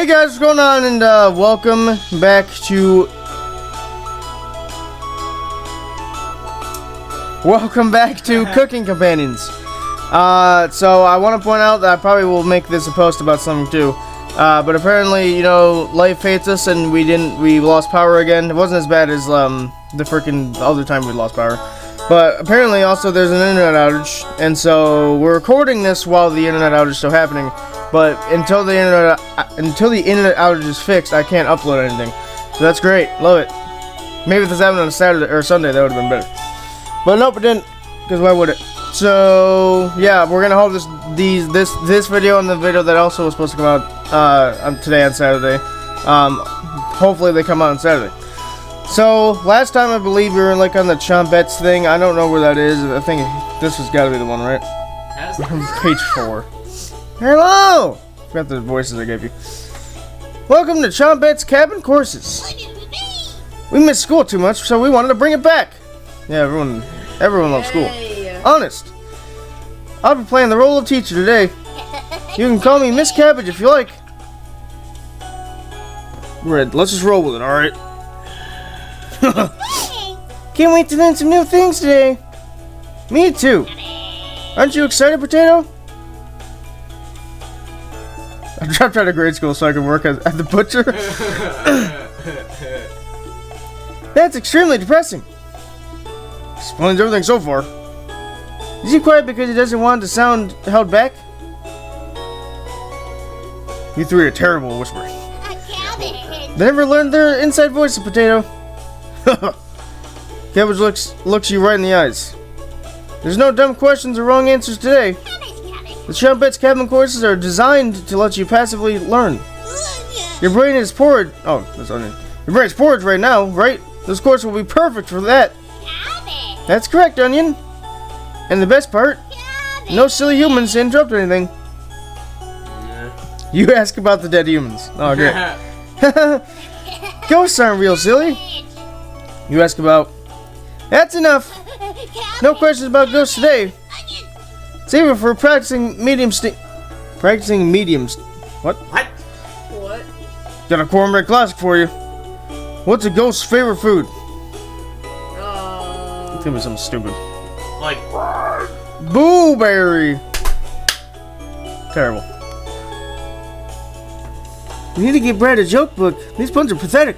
Hey guys, what's going on? And welcome back to Cooking Companions. So I want to point out that I probably will make this a post about something too. But apparently, you know, life hates us, and we lost power again. It wasn't as bad as the freaking other time we lost power. But apparently, also there's an internet outage, and so we're recording this while the internet outage is still happening. But until the internet outage is fixed, I can't upload anything. So that's great, love it. Maybe if this happened on a Saturday or Sunday, that would have been better. But nope, it didn't. Because why would it? So yeah, we're gonna hold this video and the video that also was supposed to come out today on Saturday. Hopefully they come out on Saturday. So last time I believe we were like on the Chum Pets thing. I don't know where that is. I think this has got to be the one, right? Page 4. Hello! Forgot the voices I gave you. Welcome to Chum Pets Cabin Courses. We missed school too much, so we wanted to bring it back. Yeah, everyone loves school. Honest. I'll be playing the role of teacher today. You can call me Miss Cabbage if you like. Red, let's just roll with it, alright? Can't wait to learn some new things today. Me too. Aren't you excited, Potato? I dropped out of grade school so I could work at the butcher. That's extremely depressing. Explains everything so far. Is he quiet because he doesn't want to sound held back? You three are terrible at whispering. They never learned their inside voice of Potato. Cabbage looks you right in the eyes. There's no dumb questions or wrong answers today. The Chum Pets cabin courses are designed to let you passively learn. Your brain is porridge. Oh, that's onion. Your brain's porridge right now, right? This course will be perfect for that. That's correct, Onion. And the best part, no silly humans to interrupt anything. You ask about the dead humans. Oh, great. Ghosts aren't real silly. You ask about. That's enough. No questions about ghosts today. Save it for practicing mediums. What? What? Got a cornbread classic for you. What's a ghost's favorite food? Give me something stupid. Like Blueberry. Terrible. We need to get Brad a joke book. These puns are pathetic.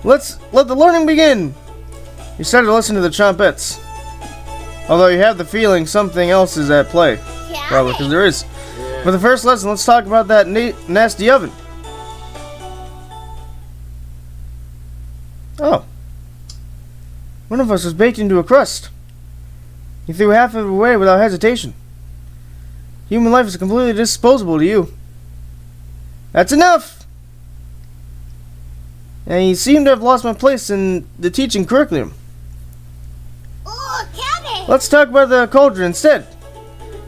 Let the learning begin. You started to listen to the Chompettes. Although you have the feeling something else is at play. Probably, because there is. Yeah. For the first lesson, let's talk about that nasty oven. Oh. One of us was baked into a crust. You threw half of it away without hesitation. Human life is completely disposable to you. That's enough! And you seem to have lost my place in the teaching curriculum. Let's talk about the cauldron instead.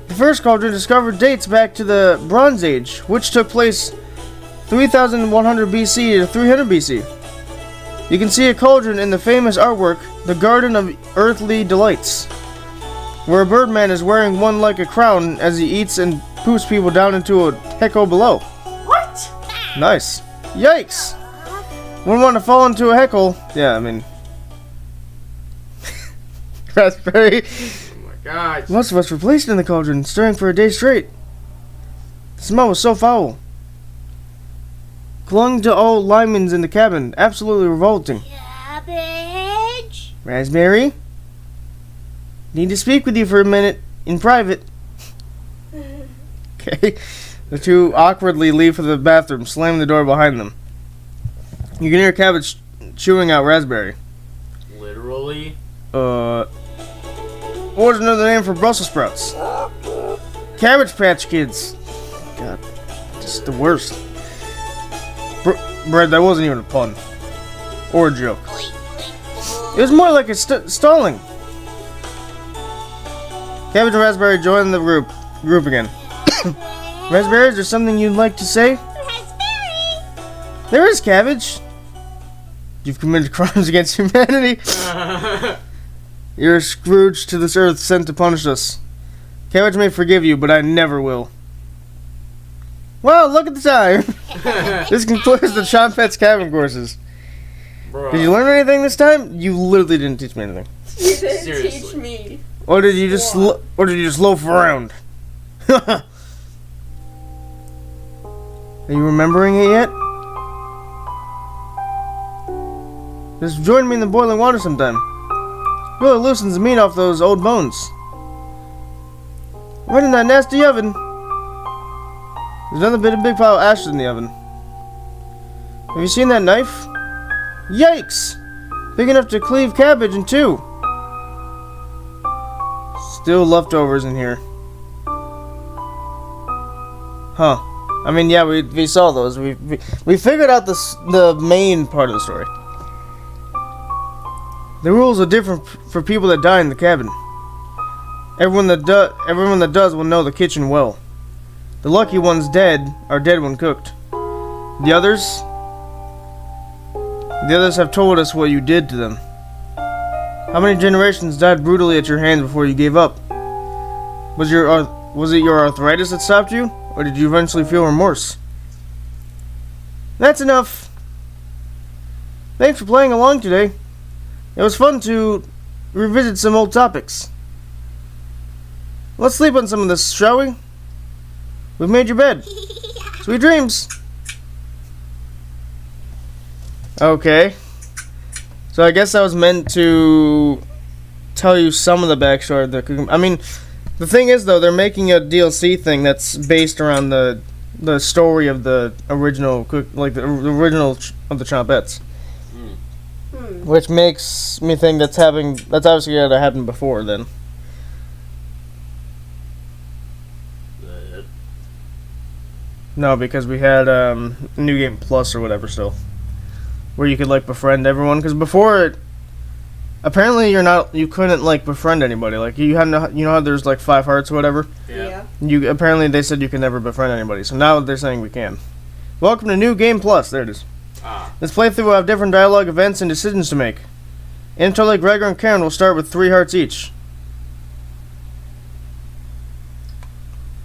The first cauldron discovered dates back to the Bronze Age, which took place 3100 BC to 300 BC. You can see a cauldron in the famous artwork, The Garden of Earthly Delights, where a birdman is wearing one like a crown as he eats and poops people down into a heckle below. what? Nice. Yikes! Wouldn't want to fall into a heckle. Yeah, I mean... Raspberry. Oh my god. Most of us were placed in the cauldron, stirring for a day straight. The smell was so foul. Clung to all limens in the cabin, absolutely revolting. Cabbage. Raspberry? Need to speak with you for a minute, in private. Okay. The two awkwardly leave for the bathroom, slamming the door behind them. You can hear Cabbage chewing out Raspberry. Literally? What's another name for Brussels sprouts? Cabbage Patch Kids. God, just the worst. Brad, that wasn't even a pun. Or a joke. It was more like a stalling. Cabbage and Raspberry joined the group again. Raspberry, is there something you'd like to say? Raspberry. There is, Cabbage. You've committed crimes against humanity. You're a Scrooge to this earth sent to punish us. Cabbage may forgive you, but I never will. Well, look at the time. This concludes the Chum Pets cabin courses. Bruh. Did you learn anything this time? You literally didn't teach me anything. You didn't Seriously. teach me. Or did you just loaf around? Are you remembering it yet? Just join me in the boiling water sometime. Really loosens the meat off those old bones. Right in that nasty oven. There's another big pile of ashes in the oven. Have you seen that knife? Yikes! Big enough to cleave cabbage in two. Still leftovers in here. Huh. I mean, yeah, we saw those. We figured out the main part of the story. The rules are different for people that die in the cabin. Everyone that does will know the kitchen well. The lucky ones dead are dead when cooked. The others have told us what you did to them. How many generations died brutally at your hands before you gave up? Was it your arthritis that stopped you, or did you eventually feel remorse? That's enough. Thanks for playing along today. It was fun to revisit some old topics. Let's sleep on some of this, shall we? We've made your bed. Sweet dreams. Okay. So I guess I was meant to tell you some of the backstory of the Cooking. I mean, the thing is though, they're making a DLC thing that's based around the story of the original the original of the Chompettes. Which makes me think that's obviously got to happen before then. No, because we had New Game Plus or whatever still, where you could like befriend everyone. Because before, apparently you couldn't like befriend anybody. Like you know how there's like 5 hearts or whatever. Yeah. Apparently they said you can never befriend anybody. So now they're saying we can. Welcome to New Game Plus. There it is. This playthrough will have different dialogue, events, and decisions to make. Anatoly, Gregor, and Karen will start with 3 hearts each.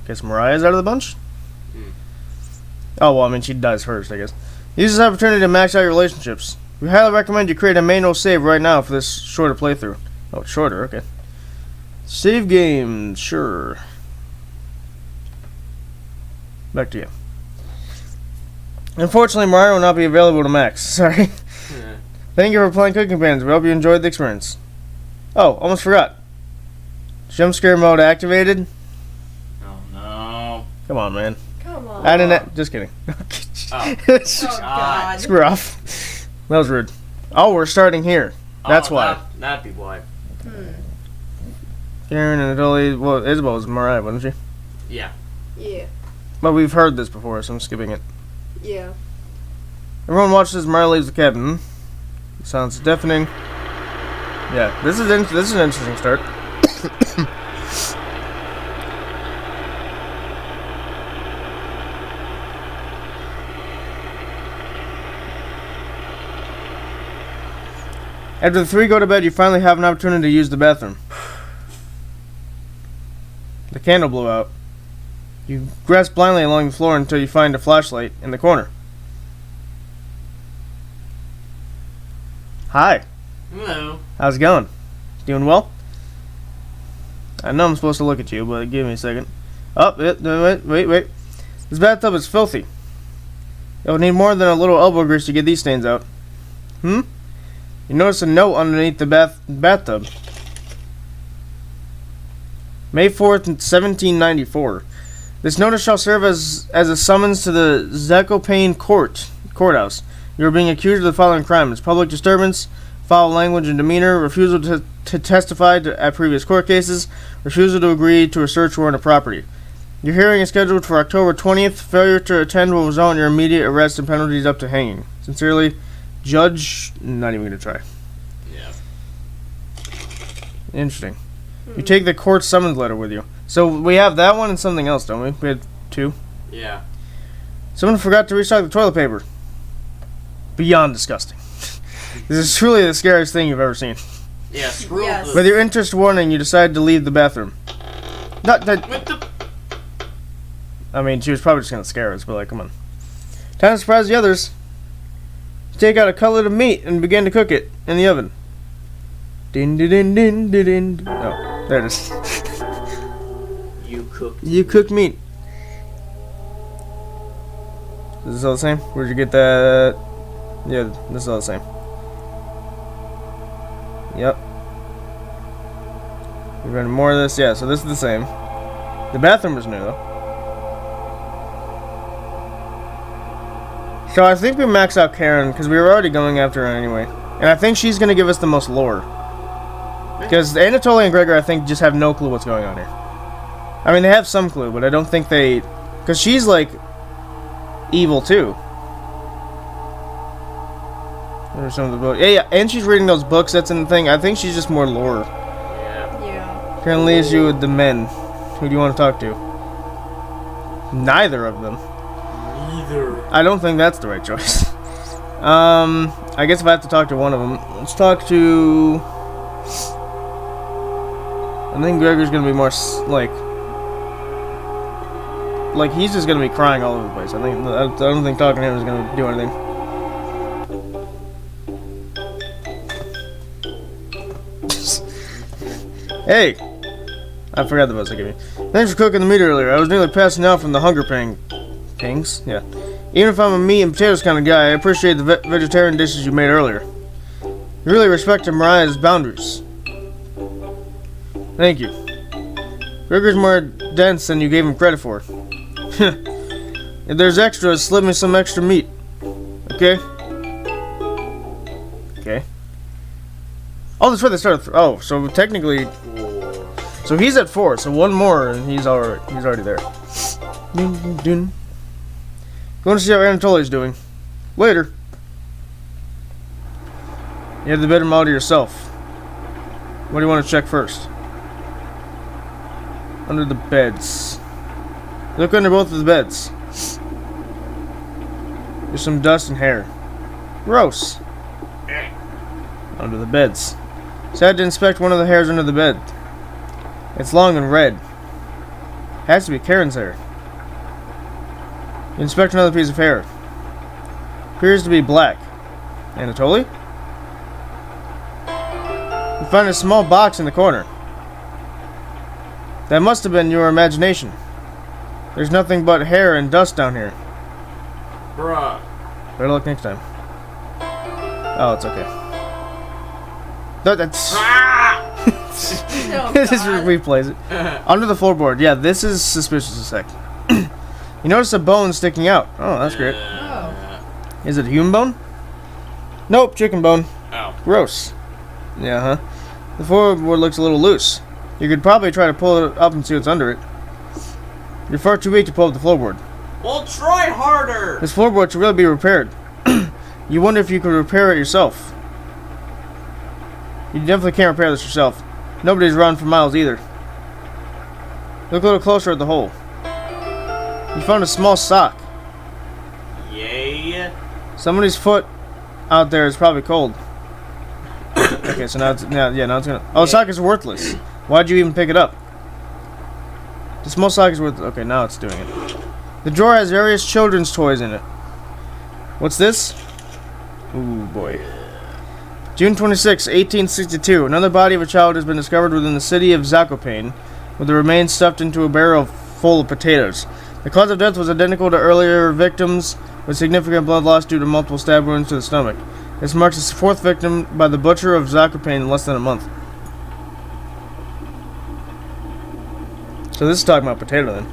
Guess Mariah's out of the bunch? Oh, well, I mean, she dies first, I guess. Use this opportunity to max out your relationships. We highly recommend you create a manual save right now for this shorter playthrough. Oh, it's shorter, okay. Save game, sure. Back to you. Unfortunately, Mario will not be available to max. Sorry. Yeah. Thank you for playing Cooking Bands. We hope you enjoyed the experience. Oh, almost forgot. Jump scare mode activated. Oh no. Come on, man. Come on. I didn't. Just kidding. Oh. Oh, God. Screw off. That was rude. Oh, we're starting here. That's why. That'd be why. Karen and Anatoly. Well, Isabel was Mariah, wasn't she? Yeah. Yeah. But we've heard this before, so I'm skipping it. Yeah. Everyone watches Mariah leaves the cabin. Sounds deafening. Yeah, this is an interesting start. After the 3 go to bed, you finally have an opportunity to use the bathroom. The candle blew out. You grasp blindly along the floor until you find a flashlight in the corner. Hi. Hello. How's it going? Doing well? I know I'm supposed to look at you, but give me a second. Oh, wait. This bathtub is filthy. You'll need more than a little elbow grease to get these stains out. You notice a note underneath the bathtub. May 4th, 1794. This notice shall serve as a summons to the Zachary courthouse. You are being accused of the following crimes: public disturbance, foul language and demeanor, refusal to testify at previous court cases, refusal to agree to a search warrant of property. Your hearing is scheduled for October 20th. Failure to attend will result in your immediate arrest and penalties up to hanging. Sincerely, Judge... Not even going to try. Yeah. Interesting. You take the court summons letter with you. So we have that one and something else, don't we? We had 2. Yeah. Someone forgot to restock the toilet paper. Beyond disgusting. This is truly the scariest thing you've ever seen. Yeah, screw Yes. With your interest warning, you decide to leave the bathroom. With the... I mean, she was probably just gonna scare us, but like, come on. Time to surprise the others. Take out a cutlet of meat and begin to cook it in the oven. Din din din din din din. Oh, there it is. You cook meat. Is this all the same? Where'd you get that? Yeah, this is all the same. Yep. We're running more of this. Yeah, so this is the same. The bathroom is new, though. So I think we max out Karen, because we were already going after her anyway. And I think she's going to give us the most lore. Because Anatoly and Gregor, I think, just have no clue what's going on here. I mean, they have some clue, but I don't think they... Because she's, like, evil, too. What are some of the books? Yeah, and she's reading those books that's in the thing. I think she's just more lore. Yeah. Karen leaves you with the men. Who do you want to talk to? Neither of them. Neither. I don't think that's the right choice. I guess if I have to talk to one of them, let's talk to... I think Gregor's gonna be more like he's just gonna be crying all over the place. I don't think talking to him is gonna do anything. Hey, I forgot the bus I gave you. Thanks for cooking the meat earlier. I was nearly passing out from the hunger pangs. Yeah. Even if I'm a meat and potatoes kind of guy, I appreciate the vegetarian dishes you made earlier. You really respected Mariah's boundaries. Thank you. Gregor's more dense than you gave him credit for. If there's extras, slip me some extra meat. Okay? Okay. Oh, that's where they started. Oh, so technically... So he's at 4, so one more and he's already there. Dun, dun. Going to see how Anatoly's doing. Later. You have the better model yourself. What do you want to check first? Under the beds. Look under both of the beds. There's some dust and hair. Gross. Under the beds. Sad to inspect one of the hairs under the bed. It's long and red. Has to be Karen's hair. You inspect another piece of hair. Appears to be black. Anatoly? You find a small box in the corner. That must have been your imagination. There's nothing but hair and dust down here. Bruh. Better luck next time. Oh, it's okay. No, that's... Oh, It just God. replays it. Under the floorboard. Yeah, this is suspicious as heck. You notice a bone sticking out. Oh, that's great. Oh. Is it a human bone? Nope, chicken bone. Oh. Gross. Yeah, huh? The floorboard looks a little loose. You could probably try to pull it up and see what's under it. You're far too weak to pull up the floorboard. Well, try harder. This floorboard should really be repaired. You wonder if you could repair it yourself. You definitely can't repair this yourself. Nobody's run for miles either. Look a little closer at the hole. You found a small sock. Yay. Somebody's foot out there is probably cold. Okay, so now it's gonna. Oh, the sock is worthless. Why'd you even pick it up? The small sock is worthless. Okay, now it's doing it. The drawer has various children's toys in it. What's this? Ooh, boy. June 26, 1862. Another body of a child has been discovered within the city of Zakopane, with the remains stuffed into a barrel full of potatoes. The cause of death was identical to earlier victims, with significant blood loss due to multiple stab wounds to the stomach. This marks the 4th victim by the butcher of Zakopane in less than a month. So this is talking about potato then,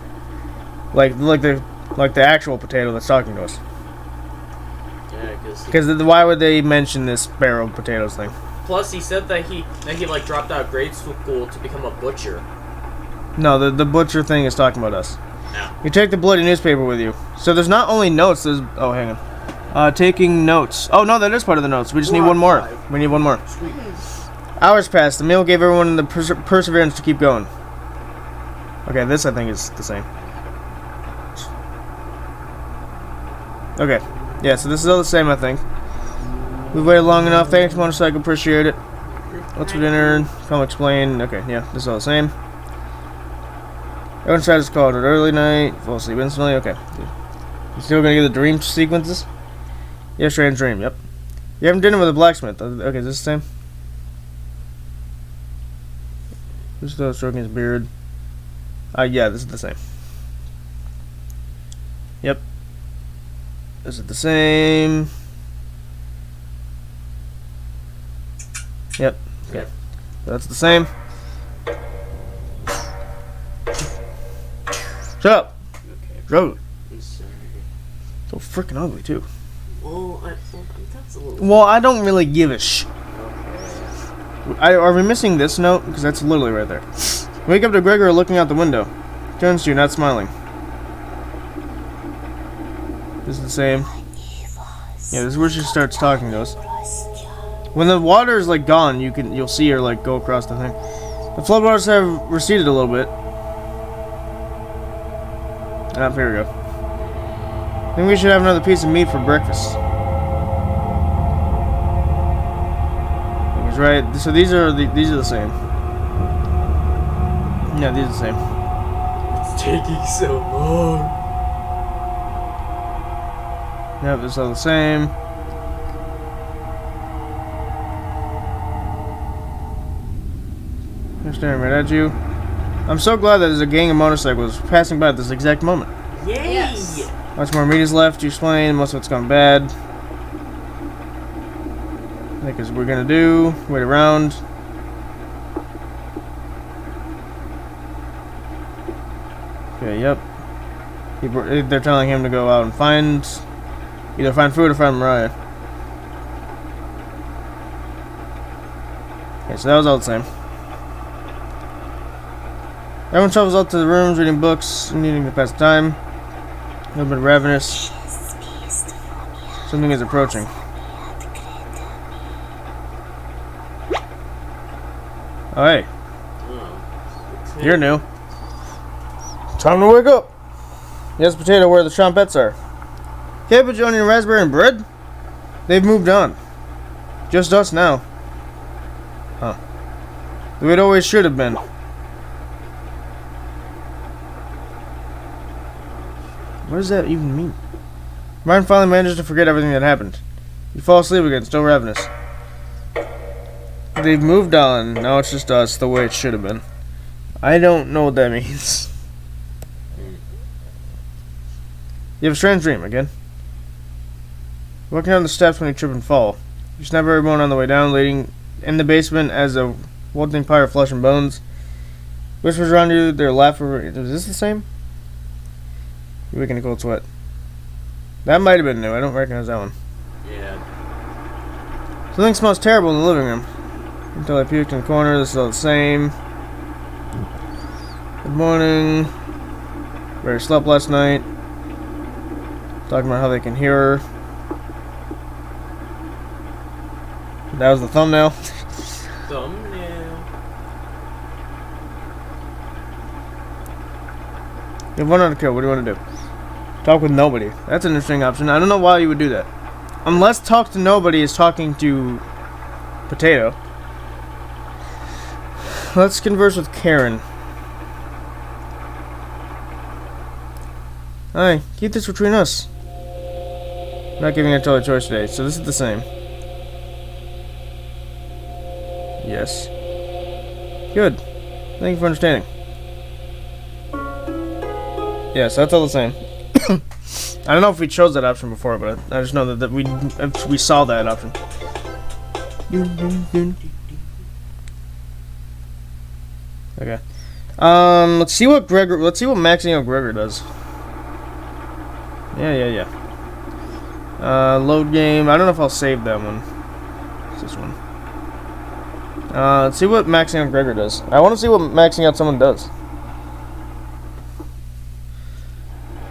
like the actual potato that's talking to us. Yeah, Because why would they mention this barrel of potatoes thing? plus he said that he like dropped out of grade school to become a butcher. No, the butcher thing is talking about us. No. You take the bloody newspaper with you. So there's not only notes, there's... Oh, hang on. Taking notes. Oh, no, that is part of the notes. We just need one more. We need one more. Sweet. Hours passed. The meal gave everyone the perseverance to keep going. Okay, this I think is the same. Okay. Yeah, so this is all the same, I think. We've waited long enough. Thanks, motorcycle. Appreciate it. What's for dinner? Come explain. Okay, yeah, this is all the same. Go inside is called an early night. Fall asleep instantly. Okay. You still gonna get the dream sequences? Yeah, strange dream. Yep. You having dinner with a blacksmith. Okay, is this the same? Who's still stroking his beard? Yeah, this is the same. Yep. Is it the same? Yep. Okay. That's the same. Shut up! Okay. Road. I'm sorry. So freaking ugly too. Well, that's a little. Well, I don't really give a sh. Okay. Are we missing this note? Because that's literally right there. Wake up to Gregor looking out the window. Turns to you, not smiling. This is the same. Yeah, this is where she starts talking to us. When the water is like gone, you'll see her like go across the thing. The floodwaters have receded a little bit. Here we go. I think we should have another piece of meat for breakfast. He's right. So these are the same. Yeah, these are the same. It's taking so long. Yep, it's all the same. They're staring right at you. I'm so glad that there's a gang of motorcycles passing by at this exact moment. Yay! Yes. Much more meat is left. You explain. Most of it's gone bad. I think is what we're gonna do. Wait around. Okay. Yep. They're telling him to go out and either find food or find Mariah. Okay, so that was all the same. Everyone travels out to the rooms, reading books, needing to pass the time. A little bit ravenous. Something is approaching. Oh, hey. Oh. You're new. Time to wake up. Yes, potato, where the Chompettes are. Cabbage, onion, raspberry, and bread? They've moved on. Just us now. Huh. The way it always should have been. What does that even mean? Ryan finally manages to forget everything that happened. You fall asleep again, still ravenous. They've moved on. Now it's just us, the way it should have been. I don't know what that means. You have a strange dream again. Walking down the steps when you trip and fall. You snap every bone on the way down, leading in the basement as a wilting pyre of flesh and bones. Whispers around you, their laughter. Is this the same? You're waking a cold sweat. That might have been new. I don't recognize that one. Yeah. Something smells terrible in the living room. Until I puked in the corner. This is all the same. Good morning. Barely slept last night. Talking about how they can hear her. That was the thumbnail. Thumbnail. You have one on the kill. What do you want to do? Talk with nobody. That's an interesting option. I don't know why you would do that. Unless talk to nobody is talking to Potato. Let's converse with Karen. Hi, keep this between us. I'm not giving Anatoly a choice today, so this is the same. Yes. Good. Thank you for understanding. Yes, that's all the same. I don't know if we chose that option before, but I just know that we saw that option. Okay. Let's see what maxing out Gregor does. Yeah. Load game. I don't know if I'll save that one. It's this one. Let's see what maxing out Gregor does. I want to see what maxing out someone does.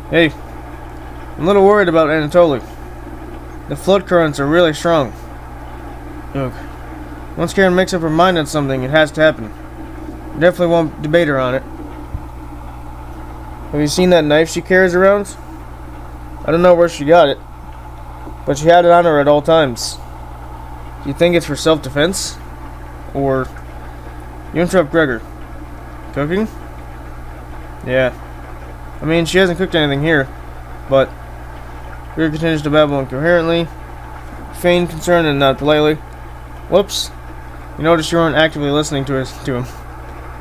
Hey, I'm a little worried about Anatoly. The flood currents are really strong. Look, once Karen makes up her mind on something, it has to happen. I definitely won't debate her on it. Have you seen that knife she carries around? I don't know where she got it, but she had it on her at all times. Do you think it's for self-defense? Or... You interrupt Gregor. Cooking? Yeah. I mean, she hasn't cooked anything here, but Gregor continues to babble incoherently, feign concern and nod politely. Whoops. You notice you weren't actively listening to him.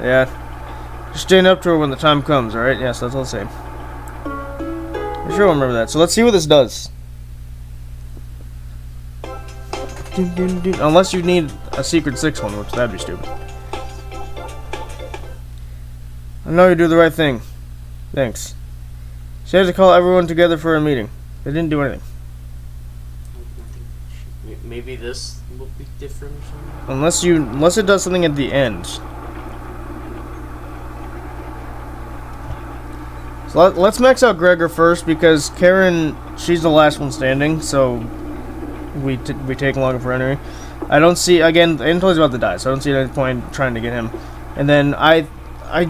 Yeah. Just stand up to her when the time comes, alright? Yes, that's all the same. I'm sure I'll remember that. So let's see what this does. Unless you need a secret 6 one, which that'd be stupid. I know you do the right thing. Thanks. She had to call everyone together for a meeting. They didn't do anything. Maybe this will be different or something? Unless it does something at the end. So let's max out Gregor first, because Karen, she's the last one standing, so we take longer for entry. I don't see, again, Anatoly's about to die, so I don't see any point trying to get him. And then I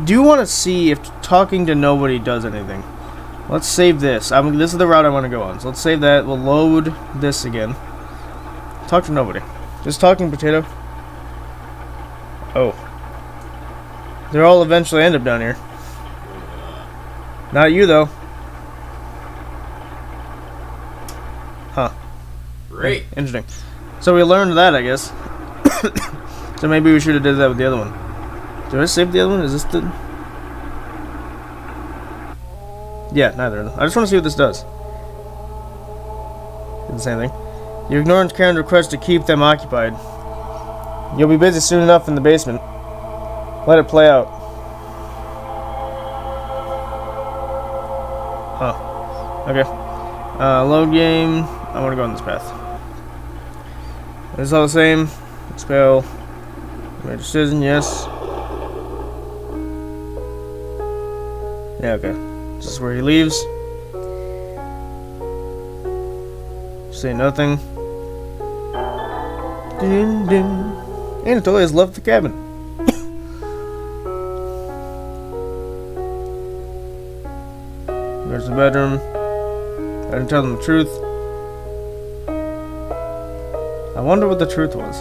do want to see if talking to nobody does anything. Let's save this. This is the route I want to go on, so let's save that. We'll load this again. Talk to nobody. Just talking potato. Oh. They'll all eventually end up down here. Not you, though. Huh. Great. Interesting. So we learned that, I guess. So maybe we should have did that with the other one. Did I save the other one? Is this the... Yeah, neither of them. I just want to see what this does. Did the same thing. You ignored Karen's request to keep them occupied. You'll be busy soon enough in the basement. Let it play out. Huh. Okay. Load game. I want to go on this path. It's all the same. Expel. Made a decision, yes. Yeah, okay. This is where he leaves. Say nothing. Din din. Anatoly has left the cabin. There's the bedroom. I didn't tell them the truth. I wonder what the truth was.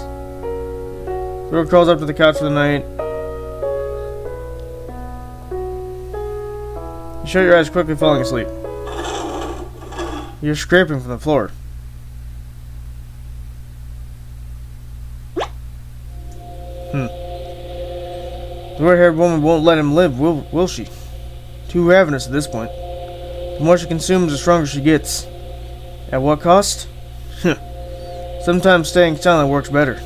Gregor crawls up to the couch for the night. You shut your eyes quickly, falling asleep. You're scraping from the floor. The red-haired woman won't let him live, will she? Too ravenous at this point. The more she consumes, the stronger she gets. At what cost? Sometimes staying silent works better.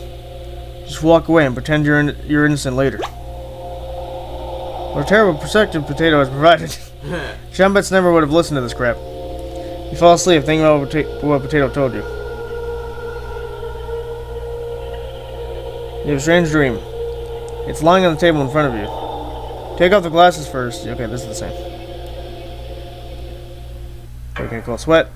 Just walk away and pretend you're innocent later. What a terrible perspective Potato has provided. Chompettes never would have listened to this crap. You fall asleep thinking about what Potato told you. You have a strange dream. It's lying on the table in front of you. Take off the glasses first. Okay, this is the same. Okay, cool. Sweat.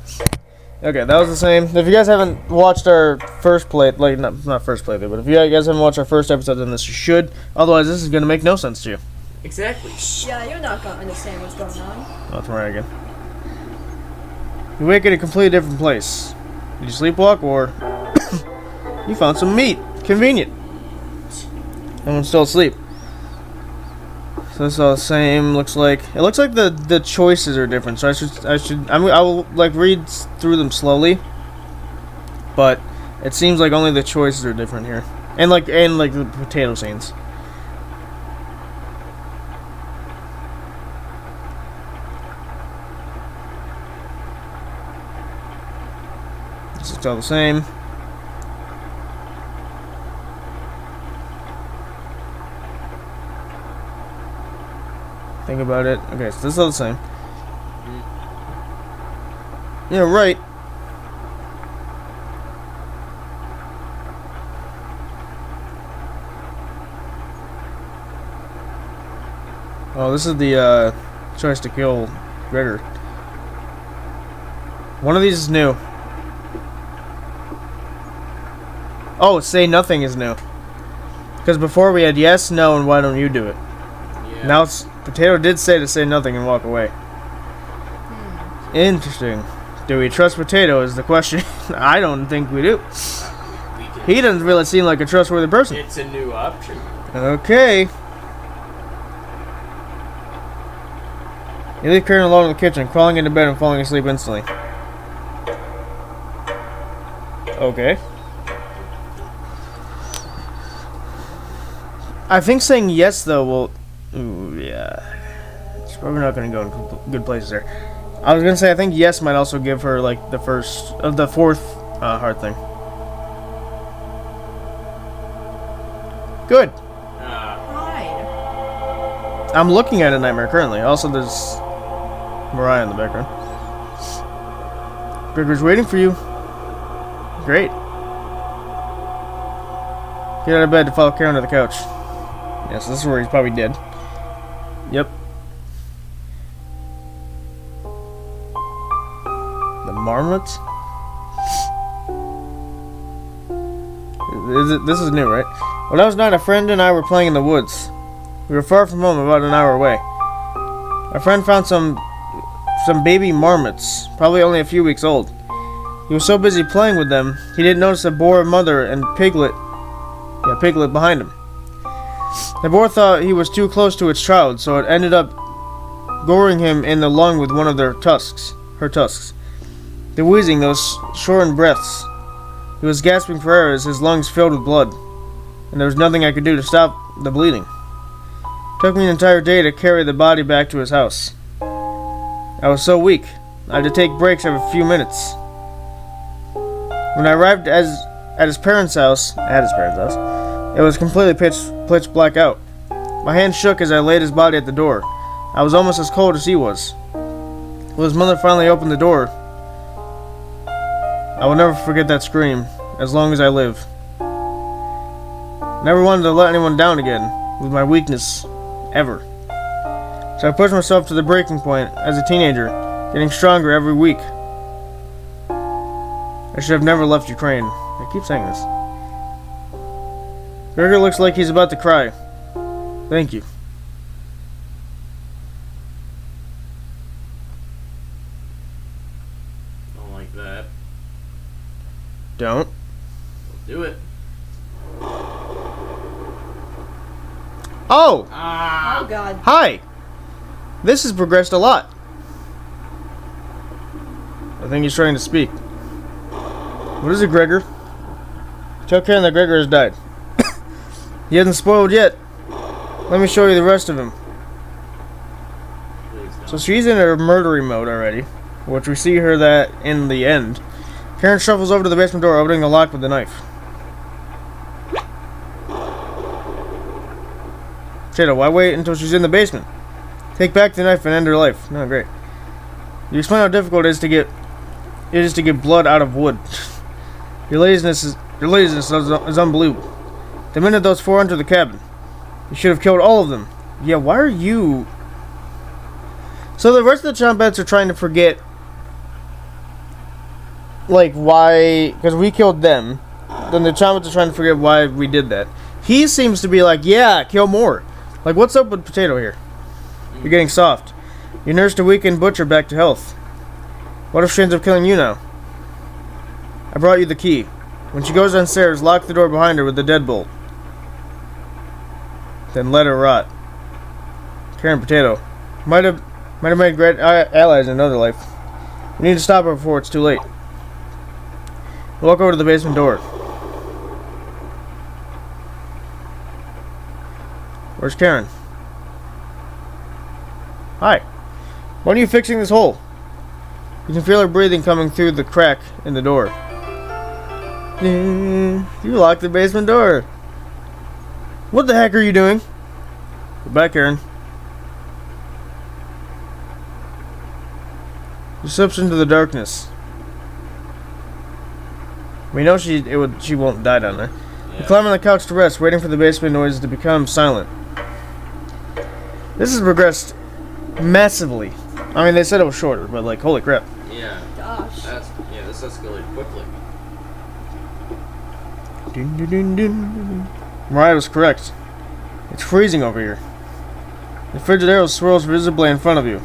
Okay, that was the same. If you guys haven't watched our first play, like, not first playthrough, but if you guys haven't watched our first episode, then this you should. Otherwise, this is going to make no sense to you. Exactly. Yeah, you're not gonna understand what's going on. Oh, that's right again. You wake in a completely different place. Did you sleepwalk, or you found some meat? Convenient. Everyone's still asleep. So it's all the same. Looks like the choices are different. So I will like read through them slowly. But it seems like only the choices are different here, and like the potato scenes. It's all the same. Think about it. Okay, so this is all the same. Yeah, right. Oh, this is the choice to kill Gregor. One of these is new. Oh, say nothing is new. Because before we had yes, no, and why don't you do it? Yeah. Now it's Potato did say nothing and walk away. Interesting. Do we trust Potato is the question. I don't think we do. He doesn't really seem like a trustworthy person. It's a new option. Okay. You leave Karen alone in the kitchen, crawling into bed and falling asleep instantly. Okay. I think saying yes, though, will... Ooh, yeah. It's probably not going to go in good places there. I was going to say, I think yes might also give her, like, the fourth heart thing. Good. Fine. I'm looking at a nightmare currently. Also, there's Mariah in the background. Gregor's waiting for you. Great. Get out of bed to follow Karen to the couch. Yes, this is where he's probably dead. Yep. The marmots? This is new, right? When I was 9, a friend and I were playing in the woods. We were far from home, about an hour away. Our friend found some baby marmots, probably only a few weeks old. He was so busy playing with them, he didn't notice a boar mother and piglet behind him. The boar thought he was too close to its child, so it ended up goring him in the lung with one of her tusks. The wheezing, those shortened breaths. He was gasping for air as his lungs filled with blood, and there was nothing I could do to stop the bleeding. It took me an entire day to carry the body back to his house. I was so weak, I had to take breaks every few minutes. When I arrived at his parents' house, it was completely pitch black out. My hand shook as I laid his body at the door. I was almost as cold as he was. When his mother finally opened the door, I will never forget that scream, as long as I live. Never wanted to let anyone down again, with my weakness, ever. So I pushed myself to the breaking point as a teenager, getting stronger every week. I should have never left Ukraine. I keep saying this. Gregor looks like he's about to cry. Thank you. Don't like that. Don't. Do it. Oh! Oh god. Hi! This has progressed a lot. I think he's trying to speak. What is it, Gregor? Tell Karen that Gregor has died. He hasn't spoiled yet. Let me show you the rest of him. So she's in her murdering mode already, which we see her that in the end. Karen shuffles over to the basement door, opening the lock with the knife. Potato, why wait until she's in the basement? Take back the knife and end her life. No, great. You explain how difficult it is to get blood out of wood. Your laziness is unbelievable. The minute those 4 entered the cabin, you should have killed all of them. Yeah, why are you... So the rest of the Chompettes are trying to forget, like, why... Because we killed them. Then the Chompettes are trying to forget why we did that. He seems to be like, yeah, kill more. Like, what's up with Potato here? You're getting soft. You nursed a weakened butcher back to health. What if she ends up killing you now? I brought you the key. When she goes downstairs, lock the door behind her with the deadbolt. Then let her rot. Karen Potato might have made great allies in another life. We need to stop her before it's too late. Walk over to the basement door. Where's Karen? Hi. When are you fixing this hole? You can feel her breathing coming through the crack in the door. You locked the basement door. What the heck are you doing? Go back, Karen. She slips into the darkness. We know she won't die down there. Yeah. You climb on the couch to rest, waiting for the basement noises to become silent. This has progressed massively. I mean, they said it was shorter, but like, holy crap. Yeah. Gosh. This escalated quickly. Dun, dun, dun, dun. Mariah was correct. It's freezing over here. The frigid air swirls visibly in front of you.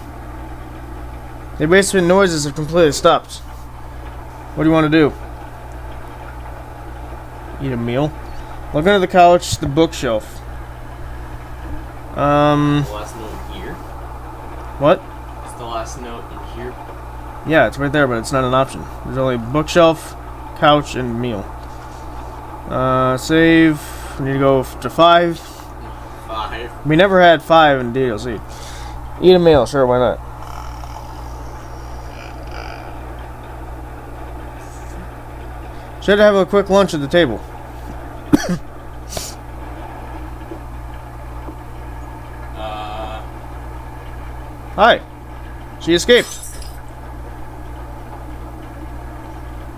The basement noises have completely stopped. What do you want to do? Eat a meal? Look under the couch, the bookshelf. Well, that's no one here. What? Is last note in here? Yeah, it's right there, but it's not an option. There's only bookshelf, couch, and meal. Save. We need to go to 5. 5. We never had 5 in DLC. Eat a meal, sure, why not? Should have a quick lunch at the table. Hi. She escaped.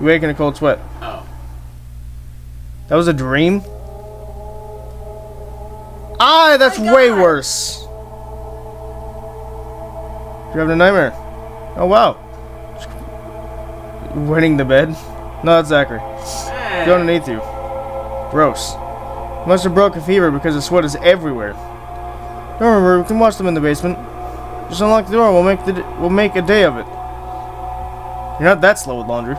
You wake in a cold sweat. Oh. That was a dream? Ah, that's Oh my way God. worse. You're having a nightmare. Oh, wow. You're wetting the bed? No, that's Zachary. Hey. Go underneath you. Gross. Must have broke a fever because the sweat is everywhere. Don't worry, we can watch them in the basement. Just unlock the door. We'll make a day of it. You're not that slow with laundry.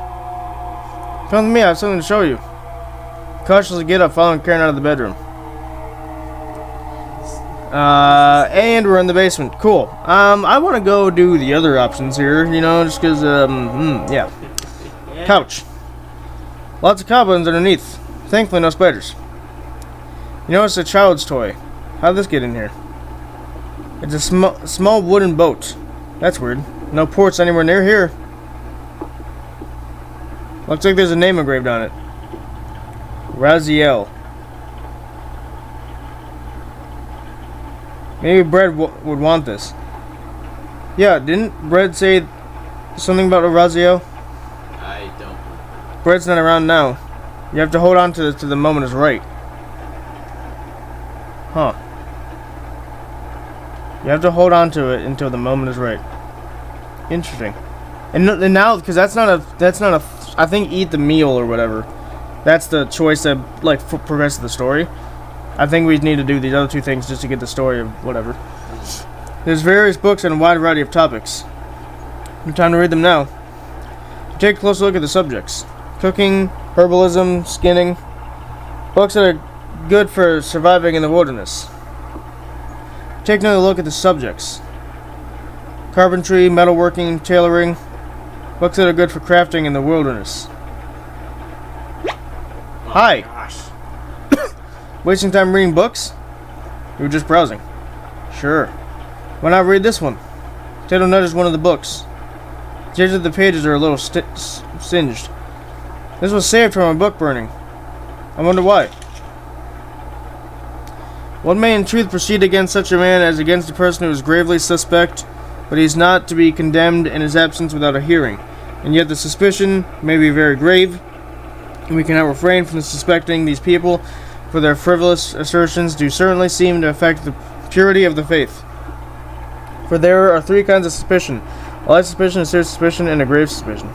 Come with me. I have something to show you. Cautiously get up, following Karen out of the bedroom. And we're in the basement. Cool. I want to go do the other options here. You know, just because. Yeah. Yeah. Couch. Lots of cobwebs underneath. Thankfully, no spiders. You know, it's a child's toy. How did this get in here? It's a small wooden boat. That's weird. No ports anywhere near here. Looks like there's a name engraved on it. Raziel. Maybe Bread would want this. Yeah, didn't Bread say something about a Raziel? I don't. Bread's not around now. You have to hold on to the moment is right. Huh. You have to hold on to it until the moment is right. Interesting. And now, because that's not a, I think eat the meal or whatever. That's the choice that, like, progresses the story. I think we need to do these other two things just to get the story of whatever. There's various books on a wide variety of topics. Time to read them now. Take a closer look at the subjects. Cooking, herbalism, skinning. Books that are good for surviving in the wilderness. Take another look at the subjects. Carpentry, metalworking, tailoring. Books that are good for crafting in the wilderness. Oh Hi. Gosh. Wasting time reading books? You were just browsing. Sure. Why not read this one? Potato nudges one of the books. The edges of the pages are a little singed. This was saved from a book burning. I wonder why. One may in truth proceed against such a man as against a person who is gravely suspect, but he is not to be condemned in his absence without a hearing. And yet the suspicion may be very grave, and we cannot refrain from suspecting these people, for their frivolous assertions do certainly seem to affect the purity of the faith. For there are 3 kinds of suspicion: a light suspicion, a serious suspicion, and a grave suspicion.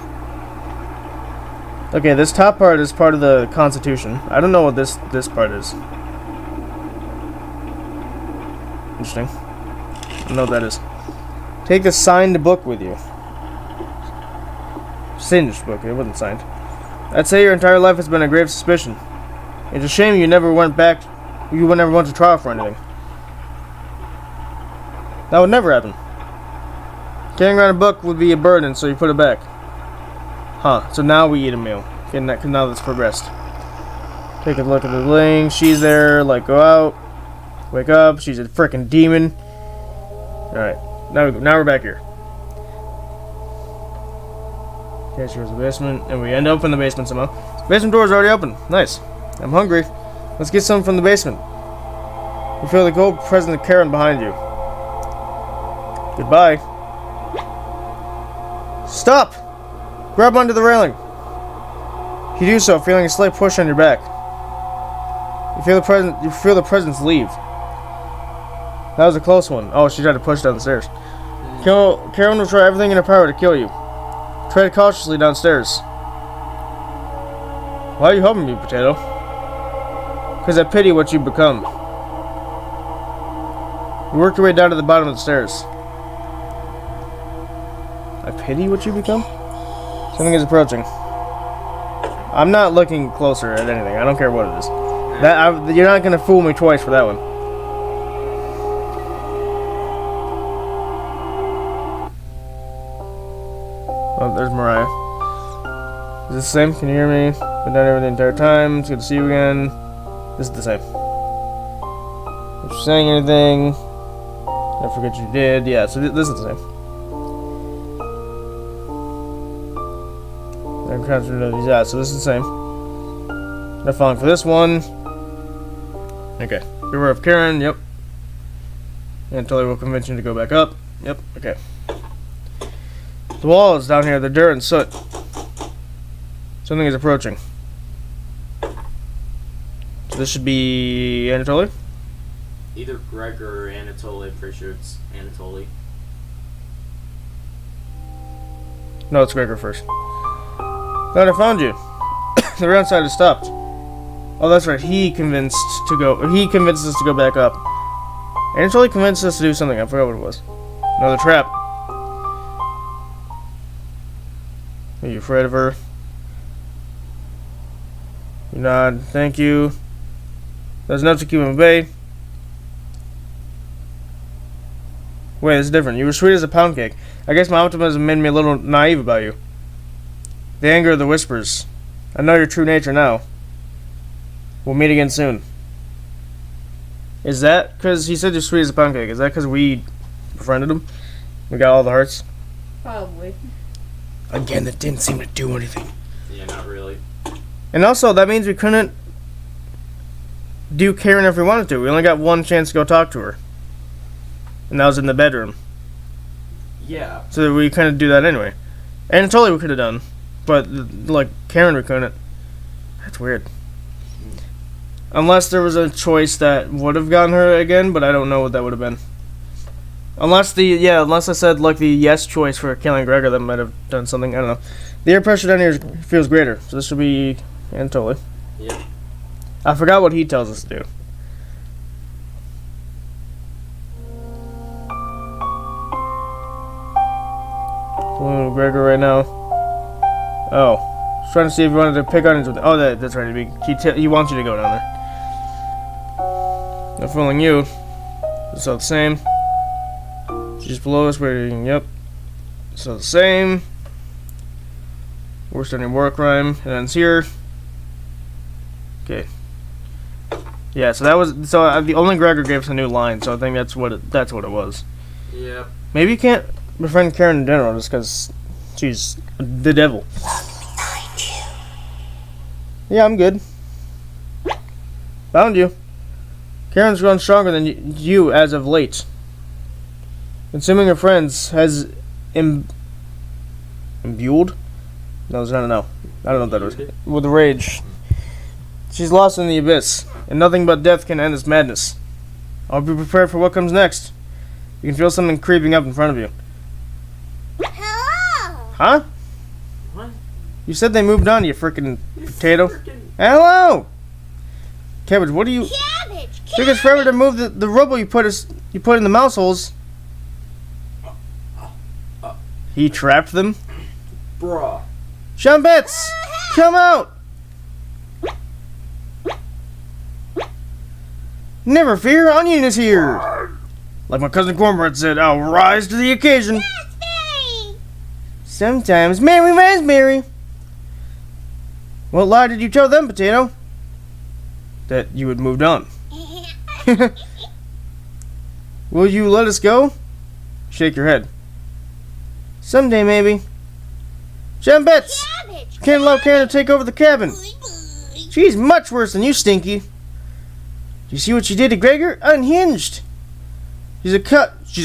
Okay, this top part is part of the Constitution. I don't know what this part is. Interesting. I don't know what that is. Take the signed book with you. Singed book. It wasn't signed. I'd say your entire life has been a grave suspicion. It's a shame you never went back. You never went to trial for anything. That would never happen. Carrying around a book would be a burden, so you put it back. Huh. So now we eat a meal. Okay, now that's progressed. Take a look at the link. She's there. Like, go out. Wake up. She's a freaking demon. Alright. Now we're back here. Okay, here's the basement. And we end up in the basement somehow. Basement door is already open. Nice. I'm hungry. Let's get some from the basement. You feel the cold presence of Karen behind you. Goodbye. Stop! Grab onto the railing. You do so, feeling a slight push on your back. You feel the presence leave. That was a close one. Oh, she tried to push down the stairs. Karen will try everything in her power to kill you. Tread cautiously downstairs. Why are you helping me, Potato? Because I pity what you've become. You work your way down to the bottom of the stairs. I pity what you become? Something is approaching. I'm not looking closer at anything. I don't care what it is. You're not going to fool me twice for that one. there's Mariah. Is this the same? Can you hear me? Been down here the entire time. It's good to see you again. This is the same. If you're saying anything, I forget you did. Yeah, so this is the same. Yeah, so this is the same. Not falling for this one. Okay. Beware of Karen. Yep. Anatoly will convince you to go back up. Yep. Okay. The wall is down here. The dirt and soot. Something is approaching. So this should be Anatoly? Either Gregor or Anatoly. I'm pretty sure it's Anatoly. No, it's Gregor first. Glad I found you. The round side has stopped. Oh, that's right. He convinced us to go back up. Anatoly convinced us to do something. I forgot what it was. Another trap. Are you afraid of her? You nod. Thank you. That's enough to keep him at bay. Wait, this is different. You were sweet as a pound cake. I guess my optimism made me a little naive about you. The anger of the whispers. I know your true nature now. We'll meet again soon. Is that because he said you're sweet as a pound cake? Is that because we befriended him? We got all the hearts? Probably. Again, that didn't seem to do anything. Yeah, not really. And also, that means we couldn't do Karen if we wanted to. We only got one chance to go talk to her. And that was in the bedroom. Yeah. So we couldn't do that anyway. Anatoly we could have done. But, like, Karen we couldn't. That's weird. Unless there was a choice that would have gotten her again, but I don't know what that would have been. Unless I said, like, the yes choice for killing Gregor, that might have done something. I don't know. The air pressure down here feels greater, so this should be Anatoly. Yep. I forgot what he tells us to do. Oh, Gregor right now. Oh. I was trying to see if you wanted to pick on him. Oh, that's right. He wants you to go down there. Not fooling you. It's all the same. She's below us waiting. Yep. It's all the same. Worst on your war crime. It ends here. Okay. Yeah, so that was the only Gregor gave us a new line, so I think that's what it was. Yep. Maybe you can't befriend Karen in general just because she's the devil. Yeah, I'm good. Found you. Karen's grown stronger than you as of late. Consuming her friends has imbued? No, I don't know what that was. With rage. She's lost in the abyss, and nothing but death can end this madness. I'll be prepared for what comes next. You can feel something creeping up in front of you. Hello. Huh? What? You said they moved on, you frickin' potato. Frickin' Hello! Cabbage, what do you... Cabbage. Took us forever to move the rubble you put in the mouse holes. He trapped them? Bruh. Chum Pets! Come out! Never fear, Onion is here! Like my cousin Cornbread said, I'll rise to the occasion. Raspberry. Sometimes Mary Raspberry. What lie did you tell them, Potato? That you had moved on. Will you let us go? Shake your head. Someday, maybe. Chum Pets! Cabbage. Can't allow Karen to take over the cabin. She's much worse than you, Stinky. Do you see what she did to Gregor? Unhinged. She's a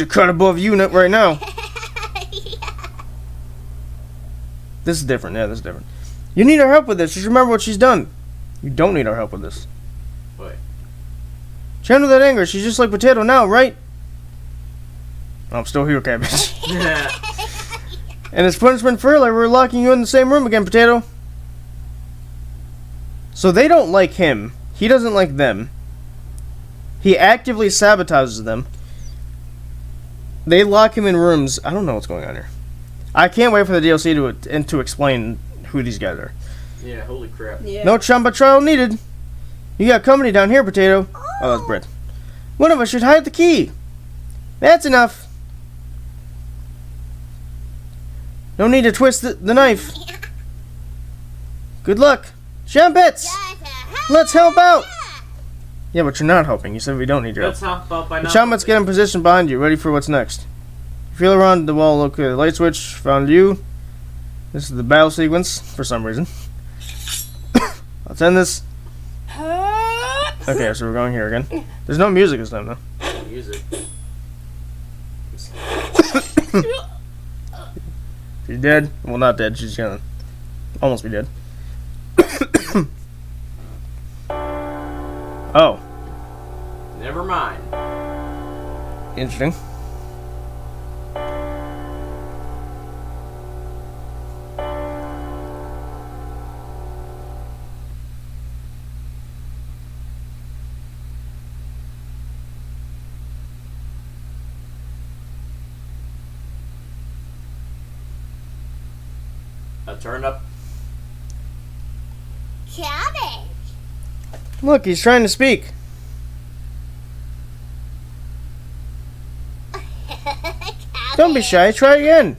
cut above you right now. This is different. Yeah, this is different. You need our help with this. Just remember what she's done. You don't need our help with this. What? Channel that anger. She's just like Potato now, right? I'm still here, Cabbage. And as punishment for earlier, we're locking you in the same room again, Potato. So they don't like him. He doesn't like them. He actively sabotages them. They lock him in rooms. I don't know what's going on here. I can't wait for the DLC to explain who these guys are. Yeah, holy crap. Yeah. No Chumba trial needed. You got company down here, Potato. Oh, that's bread. One of us should hide the key. That's enough. No need to twist the knife. Good luck. Chum Pets! Let's help out! Yeah, but you're not helping. You said we don't need your help. Let's help out by The not Chompettes get in position behind you, ready for what's next. Feel around the wall, look at the light switch, found you. This is the battle sequence, for some reason. Let's end this. Okay, so we're going here again. There's no music this time, though. music. She's dead. Well, not dead. She's gonna almost be dead. Oh. Never mind. Interesting. A turnip. Cabbage. Look, he's trying to speak. Don't be shy. Try again.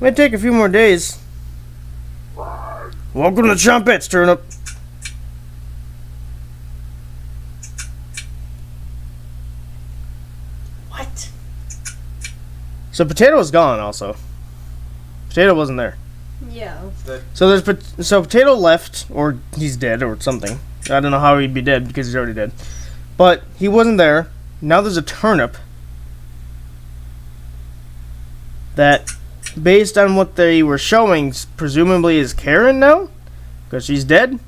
Might take a few more days. Welcome to Chum Pets, turnip. What? So Potato is gone. Also, Potato wasn't there. Yeah. So Potato left, or he's dead, or something. I don't know how he'd be dead because he's already dead. But he wasn't there. Now there's a turnip that, based on what they were showing, presumably is Karen now, because she's dead.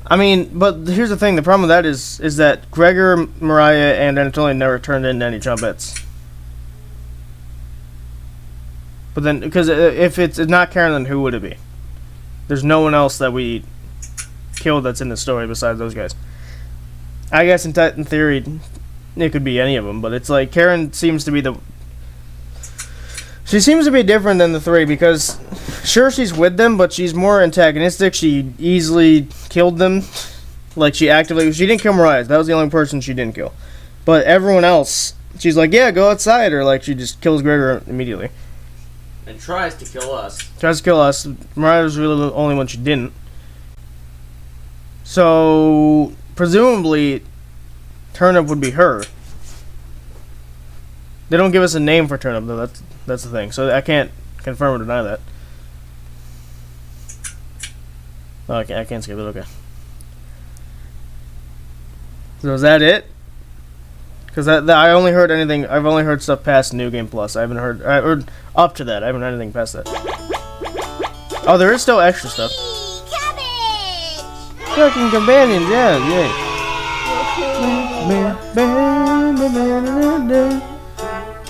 I mean, but here's the thing. The problem with that is that Gregor, Mariah, and Anatoly never turned into any Chompettes. But then, because if it's not Karen, then who would it be? There's no one else that we killed that's in the story besides those guys. I guess in theory, it could be any of them, but it's like Karen seems to be the... She seems to be different than the three because, sure, she's with them, but she's more antagonistic. She easily killed them. Like, she didn't kill Mariah. That was the only person she didn't kill. But everyone else, she's like, yeah, go outside, or like she just kills Gregor immediately. And tries to kill us. Tries to kill us. Mariah was really the only one she didn't. So, presumably, Turnip would be her. They don't give us a name for Turnip, though. That's the thing. So I can't confirm or deny that. Oh, I can't skip it. Okay. So is that it? Because I only heard anything. I've only heard stuff past New Game Plus. I haven't heard or up to that. I haven't heard anything past that. Oh, there is still extra stuff. Cabbage. Cooking companions, yeah.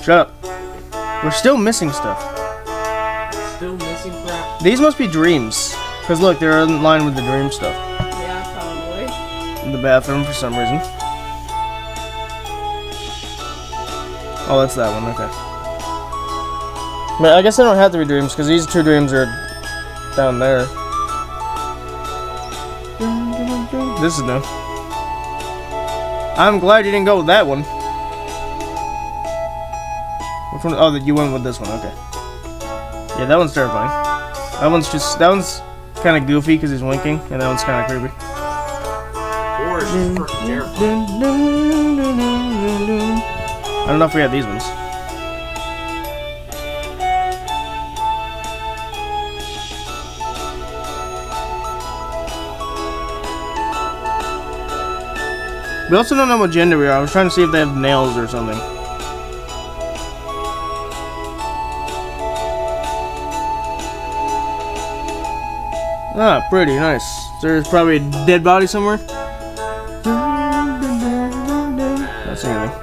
Shut up. We're still missing stuff. Still missing crap. These must be dreams. Because look, they're in line with the dream stuff. Yeah, probably. In the bathroom for some reason. Oh, that's that one, okay. But I guess they don't have to be dreams, because these two dreams are down there. This is new. I'm glad you didn't go with that one. Which one? Oh, that you went with this one, okay. Yeah, that one's terrifying. That one's kind of goofy because he's winking, and that one's kind of creepy. Or it's just freaking terrifying. I don't know if we have these ones. We also don't know what gender we are. I was trying to see if they have nails or something. Ah, pretty nice. There's probably a dead body somewhere. Not seeing anything.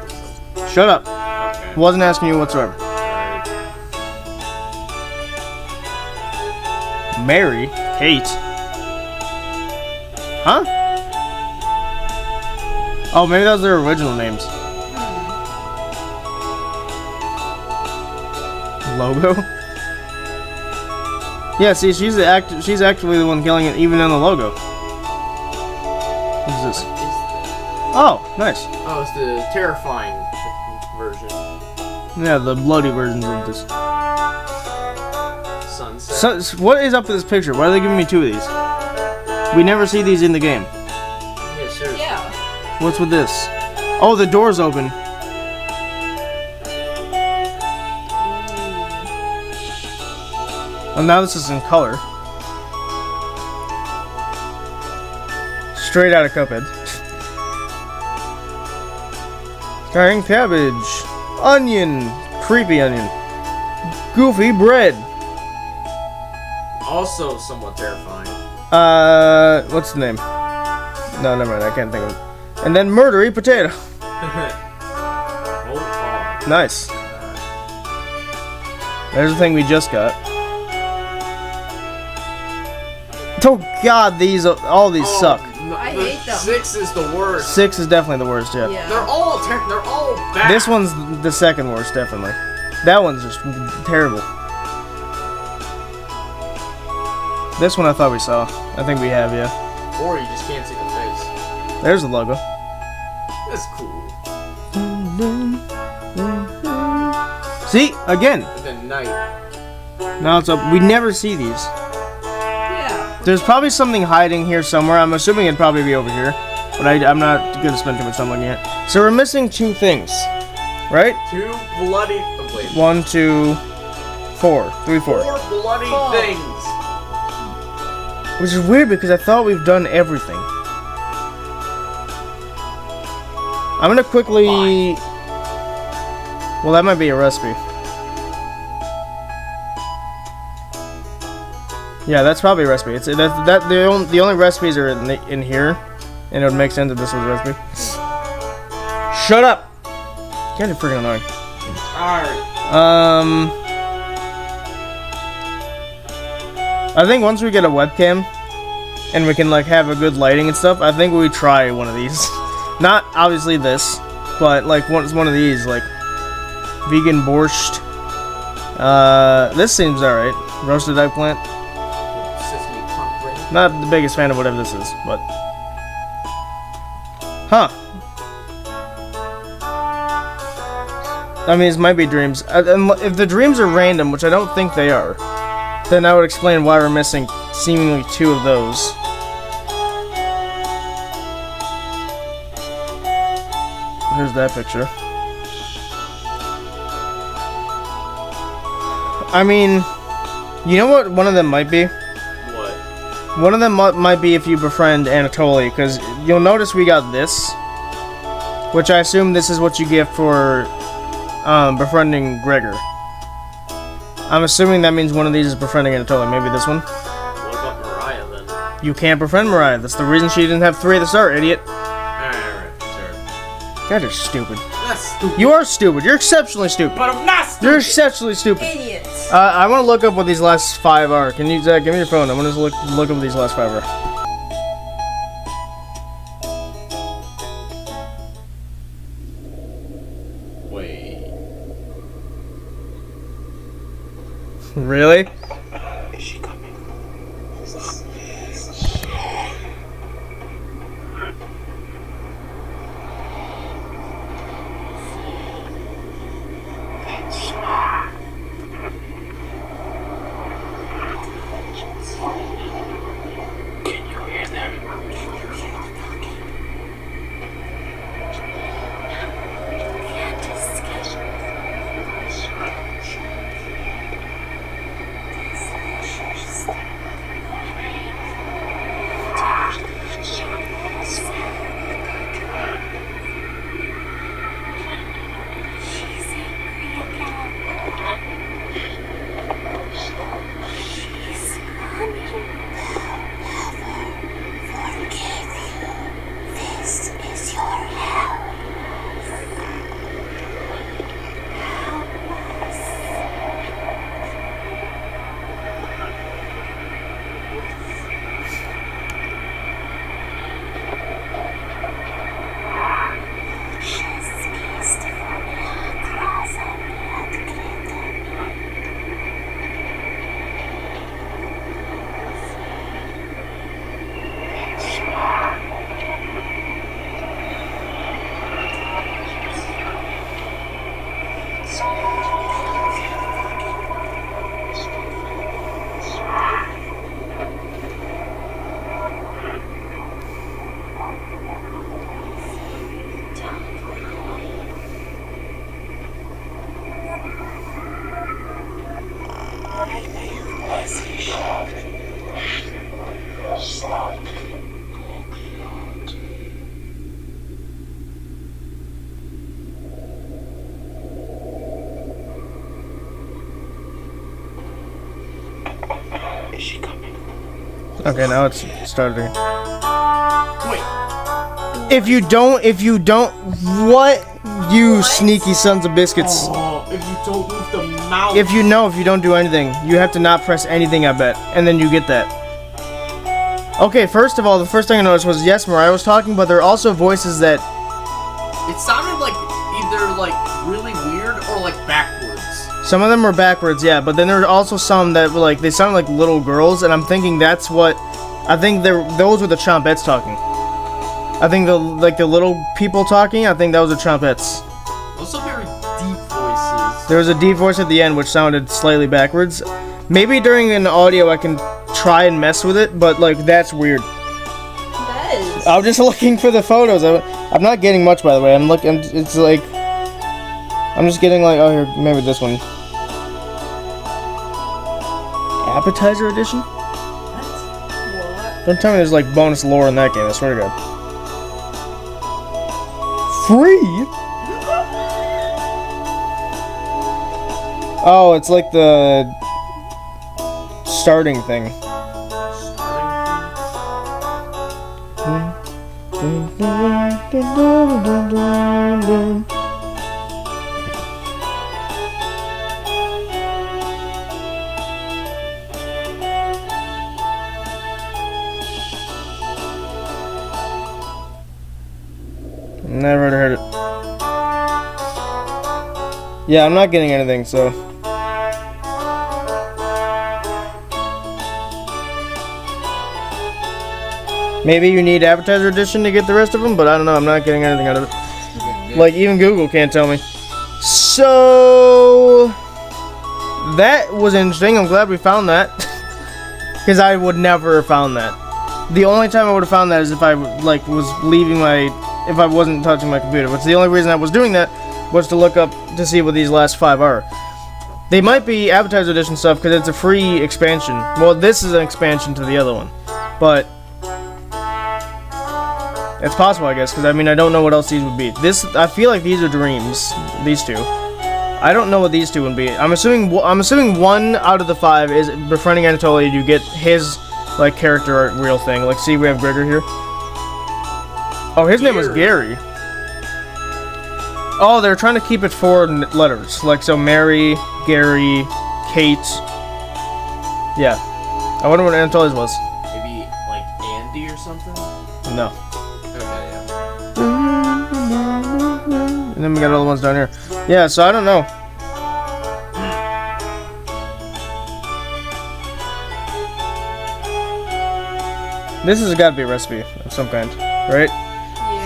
Shut up. Okay. Wasn't asking you whatsoever. Mary? Kate? Huh? Oh, maybe those are their original names. Logo? Yeah, see, she's actually the one killing it, even in the logo. What's this? What is this? Oh, nice. Oh, it's the terrifying version. Yeah, the bloody versions of this. Sunset. So, what is up with this picture? Why are they giving me two of these? We never see these in the game. Yeah, seriously. Yeah. What's with this? Oh, the door's open. Oh, now this is in color. Straight out of Cuphead. Starring cabbage, onion, creepy onion, goofy bread. Also somewhat terrifying. What's the name? No, never mind. I can't think of it. And then murdery potato. Hold on. Nice. There's the thing we just got. Oh God, all these suck. No, I the hate them. 6 is the worst. 6 is definitely the worst, yeah. They're all bad. This one's the second worst, definitely. That one's just terrible. This one I thought we saw. I think we have, yeah. Or you just can't see the face. There's the logo. That's cool. See? Again. And then night. Now it's up. We never see these. Yeah. There's probably something hiding here somewhere. I'm assuming it'd probably be over here. But I'm not going to spend too much time looking at it. So we're missing 2 things. Right? 2 bloody... Oh, wait. 1, 2, 4. 3, 4. 4 bloody things. Which is weird because I thought we've done everything. I'm gonna quickly... Well, that might be a recipe. Yeah, that's probably a recipe. It's the only recipes are in here, and it would make sense if this was a recipe. Shut up! Kind of freaking annoying. Alright. I think once we get a webcam and we can like have a good lighting and stuff, I think we try one of these. Not obviously this, but like one of these, like vegan borscht. This seems alright. Roasted eggplant. Sesame punk bread. Not the biggest fan of whatever this is, but huh. I mean, this might be dreams. If the dreams are random, which I don't think they are, then that would explain why we're missing seemingly 2 of those. Here's that picture. I mean, you know what one of them might be? What? One of them might be if you befriend Anatoly, because you'll notice we got this, which I assume this is what you get for befriending Gregor. I'm assuming that means one of these is befriending Anatoly. Maybe this one? What about Mariah then? You can't befriend Mariah. That's the reason she didn't have 3 at the start, idiot. Alright, sure. God, you're stupid. That's stupid. You are stupid. You're exceptionally stupid. But I'm not stupid! You're exceptionally stupid. Idiots. I want to look up what these last 5 are. Can you, Zach, give me your phone. I want to look up what these last 5 are. Wait. Really? Is she coming? Can you hear them? Okay, now it's started again. Wait. If you don't, what? You sneaky sons of biscuits. Oh, if you don't move the mouse. If you don't do anything, you have to not press anything, I bet. And then you get that. Okay, first of all, the first thing I noticed was, yes, Mariah was talking, but there are also voices that... It sounded like either like really weird or like backwards. Some of them were backwards, yeah, but then there were also some that were like, they sounded like little girls, and I'm thinking that's what... I think those were the Chompettes talking. I think the little people talking, I think that was the Chompettes. Those are very deep voices. There was a deep voice at the end which sounded slightly backwards. Maybe during an audio I can try and mess with it, but like that's weird. That is. I'm just looking for the photos. I'm not getting much, by the way. I'm looking. It's like I'm just getting like, oh, here, maybe this one. Appetizer edition? What? Don't tell me there's like bonus lore in that game. I swear to God. Free? Oh, it's like the starting thing. Never heard it. Yeah, I'm not getting anything, so. Maybe you need Appetizer Edition to get the rest of them, but I don't know. I'm not getting anything out of it. Like, even Google can't tell me. So. That was interesting. I'm glad we found that. Because I would never have found that. The only time I would have found that is if I, like, was leaving my. If I wasn't touching my computer. But the only reason I was doing that was to look up to see what these last 5 are. They might be Appetizer Edition stuff because it's a free expansion. Well, this is an expansion to the other one. But it's possible, I guess, because I mean, I don't know what else these would be. I feel like these are dreams. These two. I don't know what these two would be. I'm assuming 1 out of the 5 is Befriending Anatoly. You get his, like, character art real thing. Like, see, we have Gregor here. Oh, his name was Gary. Oh, they're trying to keep it 4 letters. Like, so Mary, Gary, Kate. Yeah. I wonder what Anatoly's was. Maybe like Andy or something? No. Okay, yeah. And then we got all the ones down here. Yeah, so I don't know. This has got to be a recipe of some kind, right?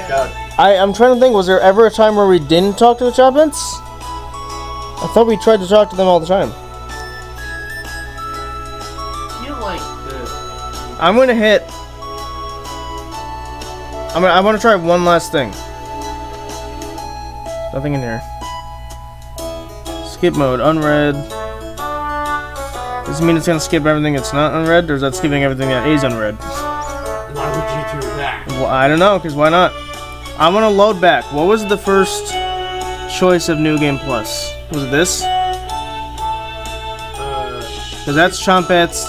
God. I'm trying to think, was there ever a time where we didn't talk to the Chompettes? I thought we tried to talk to them all the time. I feel like I'm gonna hit... I want to try one last thing. Nothing in here. Skip mode, unread. Does it mean it's gonna skip everything that's not unread, or is that skipping everything that is unread? why would you do that? Well, I don't know, because why not? I'm gonna load back. What was the first choice of New Game Plus? Was it this? Because that's Chompettes.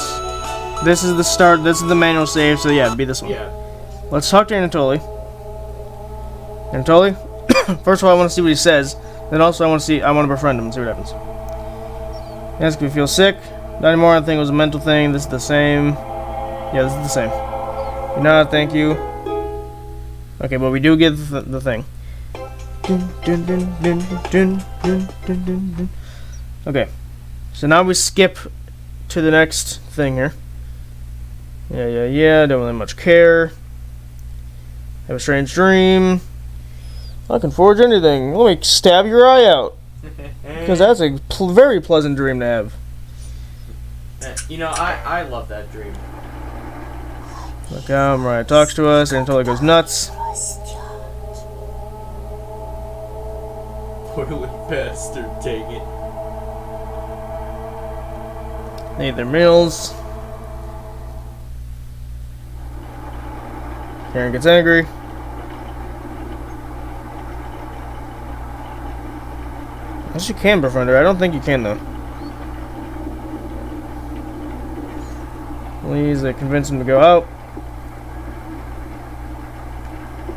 This is the start. This is the manual save. So yeah, it'd be this one. Yeah. Let's talk to Anatoly. Anatoly. First of all, I want to see what he says. Then also, I want to befriend him and see what happens. Ask if you feel sick. Not anymore. I think it was a mental thing. This is the same. Yeah, this is the same. No, thank you. Okay, but we do get the thing. Okay, so now we skip to the next thing here. Yeah. Don't really much care. Have a strange dream. I can forge anything. Let me stab your eye out. Because that's a very pleasant dream to have. You know, I love that dream. Look out, Mariah talks to us, and Anatoly goes nuts. Poorly bastard, take it. They eat their meals. Karen gets angry. I guess you can befriend her. I don't think you can, though. Please, they convince him to go out.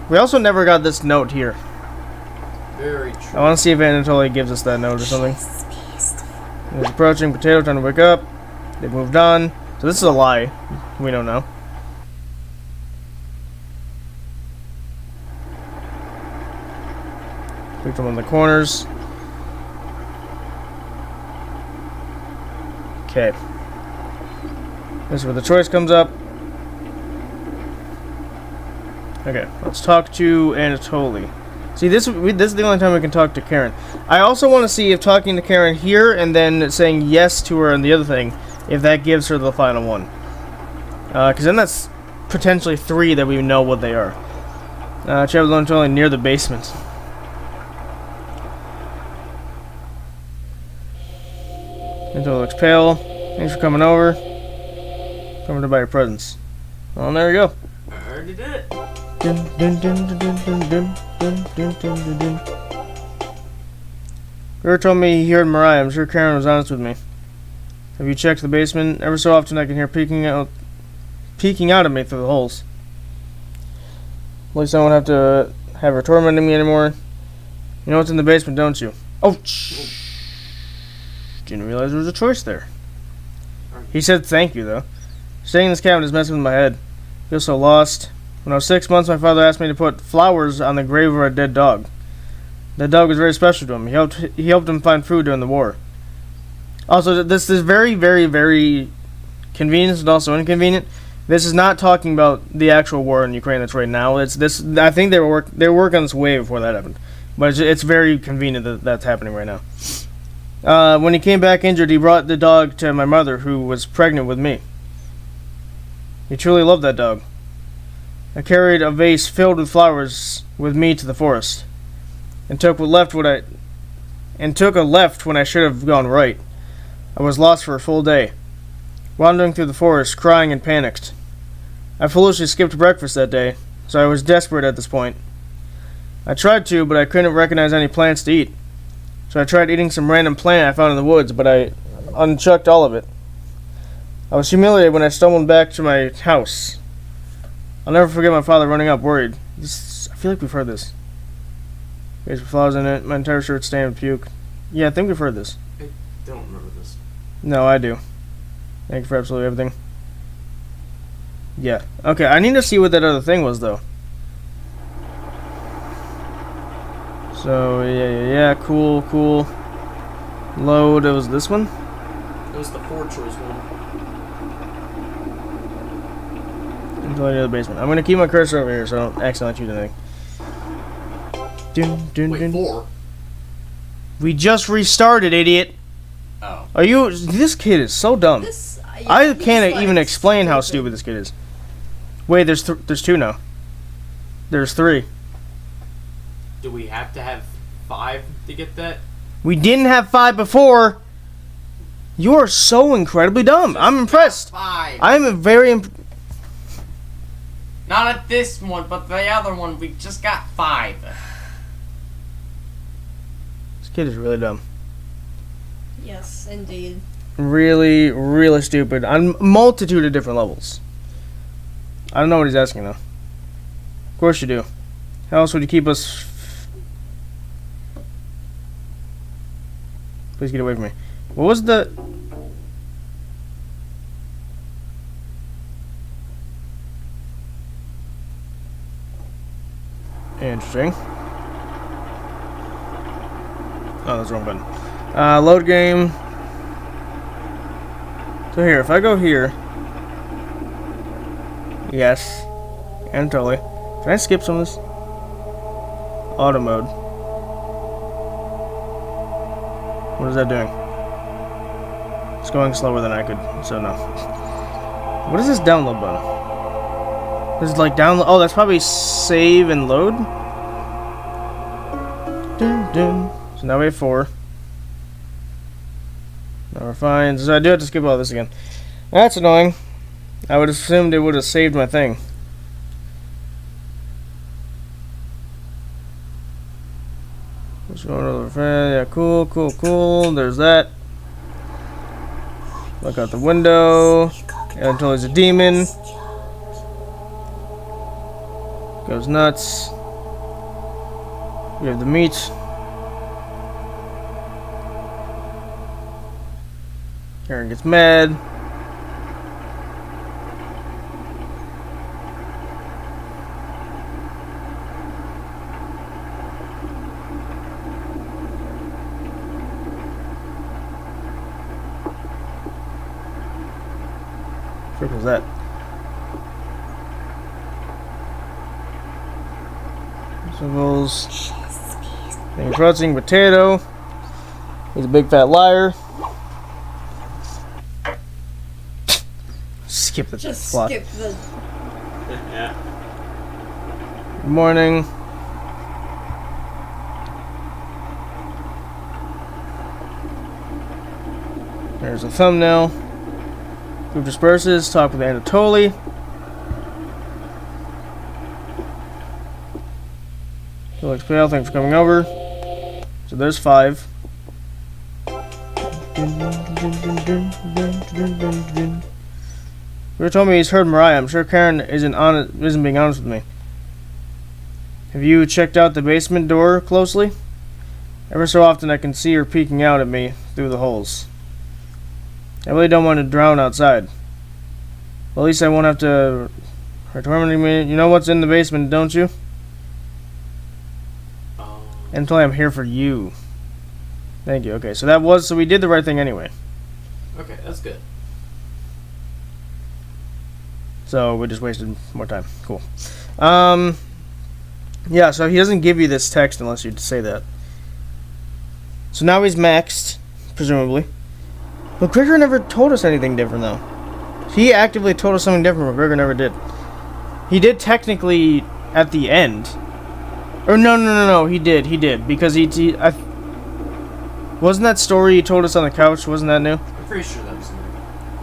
We also never got this note here. Very I true. want to see if Anatoly gives us that note or something. He's approaching. Potato trying to wake up. They've moved on. So this is a lie. We don't know. Pick them on the corners. Okay. This is where the choice comes up. Okay, let's talk to Anatoly. See, this is the only time we can talk to Karen. I also want to see if talking to Karen here and then saying yes to her on the other thing, if that gives her the final one. Because then that's potentially 3 that we know what they are. Travel Anatoly near the basement. Anatoly looks pale. Thanks for coming over. Coming by your presence. Well, there we go. I already did it. Dun, dun, dun, dun, dun, dun, dun, dun, dun, dun, dun. Gregor told me he heard Mariah. I'm sure Karen was honest with me. Have you checked the basement? Ever so often I can hear peeking out at me through the holes. At least I won't have to have her tormenting me anymore. You know what's in the basement, don't you? Oh, didn't realize there was a choice there. He said thank you, though. Staying in this cabin is messing with my head. I feel so lost. When I was 6 months, my father asked me to put flowers on the grave of a dead dog. That dog was very special to him. He helped him find food during the war. Also, this is very, very, very convenient and also inconvenient. This is not talking about the actual war in Ukraine that's right now. It's this. I think they were working on this way before that happened, but it's very convenient that that's happening right now. When he came back injured, he brought the dog to my mother, who was pregnant with me. He truly loved that dog. I carried a vase filled with flowers with me to the forest, and took a left when I should have gone right. I was lost for a full day, wandering through the forest, crying and panicked. I foolishly skipped breakfast that day, so I was desperate at this point. I tried to, but I couldn't recognize any plants to eat. So I tried eating some random plant I found in the woods, but I unchucked all of it. I was humiliated when I stumbled back to my house. I'll never forget my father running up, worried. I feel like we've heard this. There's flowers in it, my entire shirt stained with puke. Yeah, I think we've heard this. I don't remember this. No, I do. Thank you for absolutely everything. Yeah. Okay, I need to see what that other thing was, though. So, yeah. Cool. Load, it was this one? It was the 4 choice one. Until I go to the basement. I'm going to keep my cursor over here so I don't accidentally shoot anything. Wait, 4? We just restarted, idiot. Oh. Are you... This kid is so dumb. I can't even explain how stupid this kid is. Wait, there's 2 now. There's 3. Do we have to have 5 to get that? We didn't have 5 before. You are so incredibly dumb. I'm impressed. 5. I'm very Not at this one, but the other one, we just got 5. This kid is really dumb. Yes, indeed. Really, really stupid on a multitude of different levels. I don't know what he's asking, though. Of course you do. How else would you keep us... Please get away from me. What was the... Interesting. Oh, that's the wrong button. Load game. So here, if I go here... Yes. Anatoly. Can I skip some of this? Auto mode. What is that doing? It's going slower than I could, so no. What is this download button? This is like download. Oh, that's probably save and load. Dun, dun. So now we have 4. Now we're fine. So I do have to skip all this again. That's annoying. I would have assumed it would have saved my thing. Yeah, cool. There's that. Look out the window. Anatoly's a demon. Goes nuts. We have the meat. Karen gets mad. What was that? Vegetables. And crouching potato. He's a big fat liar. Skip the Just plot. skip the. Yeah. Good morning. There's a thumbnail. Group disperses. Talk with Anatoly. Felix Pale, thanks for coming over. So there's 5. Gregor told me he's heard Mariah. I'm sure Karen isn't being honest with me. Have you checked out the basement door closely? Ever so often I can see her peeking out at me through the holes. I really don't want to drown outside. Well, at least I won't have to her tormenting me. You know what's in the basement, don't you? Anatoly, I'm here for you. Thank you. Okay, so we did the right thing anyway. Okay, that's good. So we just wasted more time. Cool. Yeah, so he doesn't give you this text unless you say that. So now he's maxed, presumably. But Gregor never told us anything different, though. He actively told us something different, but Gregor never did. He did technically at the end. Or no, he did. Because wasn't that story he told us on the couch, wasn't that new? I'm pretty sure that was new.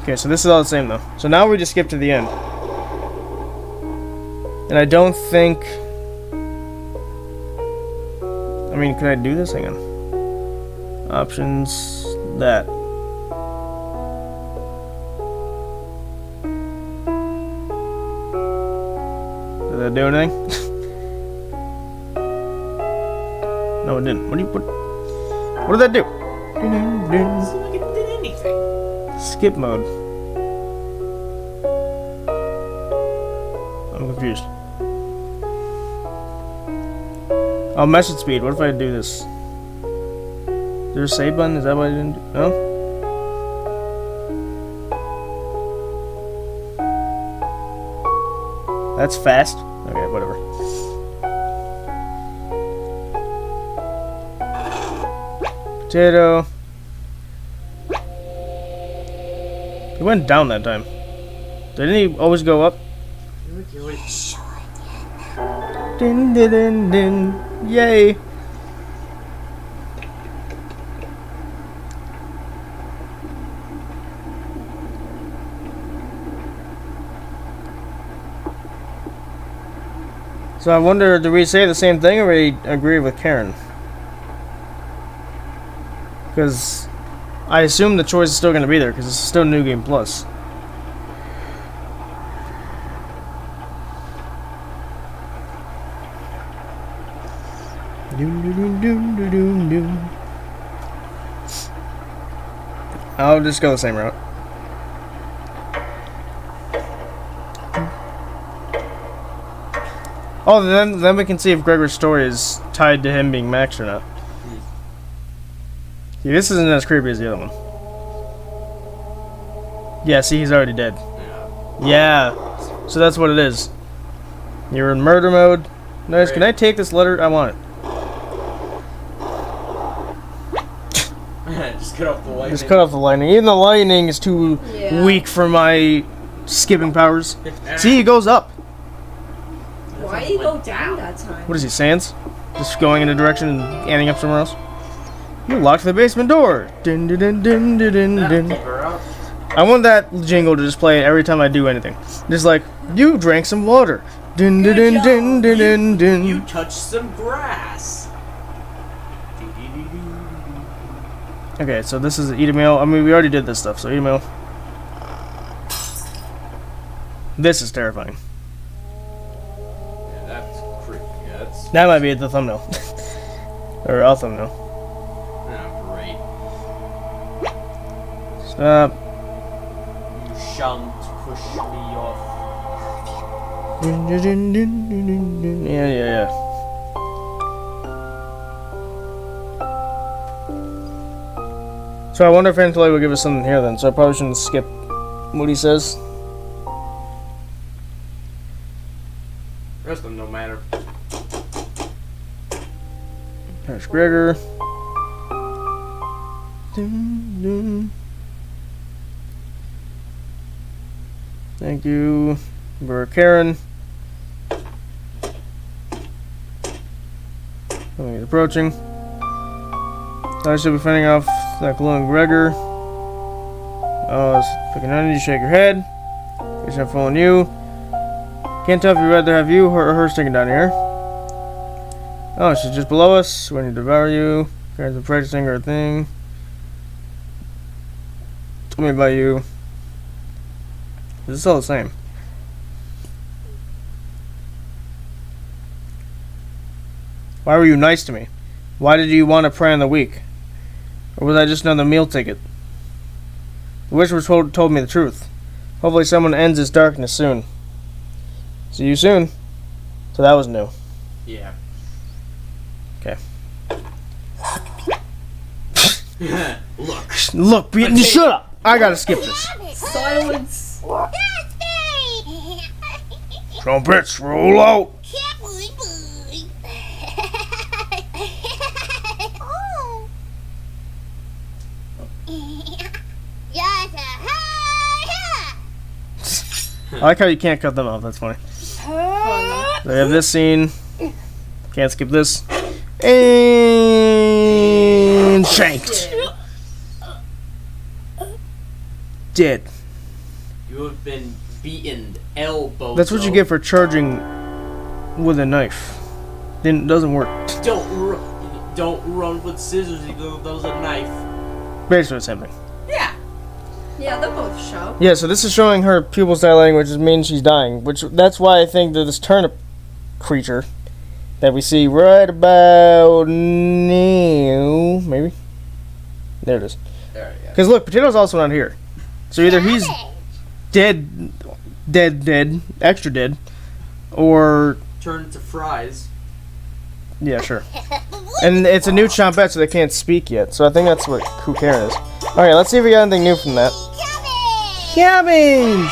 Okay, so this is all the same, though. So now we just skip to the end. And I don't think... I mean, can I do this? Hang on. Options... That. Did that do anything? No, it didn't. What did that do? Doesn't seem like it did anything. Skip mode. I'm confused. Oh, message speed. What if I do this? Is there a save button? Is that what I didn't do? No? That's fast. Okay, whatever. Potato. He went down that time. Didn't he always go up? Din din din din. Yay. So I wonder, do we say the same thing or we agree with Karen? Because I assume the choice is still going to be there because it's still New Game Plus. I'll just go the same route. Oh, then we can see if Gregor's story is tied to him being maxed or not. See, this isn't as creepy as the other one. Yeah, see, he's already dead. Yeah, so that's what it is. You're in murder mode. Nice. Can I take this letter? I want it. Just cut off the lightning. Just cut off the lightning. Even the lightning is too weak for my skipping powers. See, he goes up. Why do you go down that time? What is he, Sans? Just going in a direction and ending up somewhere else? You locked the basement door. Din din din din din din. Keep her up. I want that jingle to just play every time I do anything. Just like, you drank some water. Din din din din din din din. You touched some grass. Okay, so this is eat a meal. I mean, we already did this stuff, so eat a meal. This is terrifying. Yeah, that's creepy. Yeah, that's That might be the thumbnail. Or a thumbnail. great. Stop. You shan't push me off. Yeah. So I wonder if Anatoly will give us something here then, so I probably shouldn't skip what he says. The rest of them don't matter. There's Gregor. Thank you for Karen. He's approaching. I should be fending off that glowing Gregor. Oh, it's picking on you. Shake your head. Guess I'm following you. Can't tell if you'd rather have you or her sticking down here. Oh, she's just below us. Waiting to devour you. Karen's been practicing her thing. Tell me about you. This is all the same. Why were you nice to me? Why did you want to prey on the weak? Or was I just another meal ticket? The Whisperer told me the truth. Hopefully someone ends this darkness soon. See you soon. So that was new. Yeah. Okay. Look. Look, Beaton, shut up! I gotta skip this. Silence. Raspberry. Chompettes, roll out! Boy, boy. Oh. Yes, I like how you can't cut them off, that's funny. So we have this scene. Can't skip this. And shanked. Dead. You have been beaten, elbow. That's what you get for charging with a knife. Then doesn't work. Don't run with scissors. Those are knife. Basically the same thing. Yeah. Yeah, they'll both show. Yeah, so this is showing her pupils dilating, which means she's dying. That's why I think that this turnip creature that we see right about now, maybe? There it is. There, yeah. Because look, Potato's also not here. So either he's dead, extra dead, or... Turn to fries. Yeah, sure. And it's a new Chompette, so they can't speak yet. So I think that's who Karen is. Okay, let's see if we got anything new from that. Cabbage!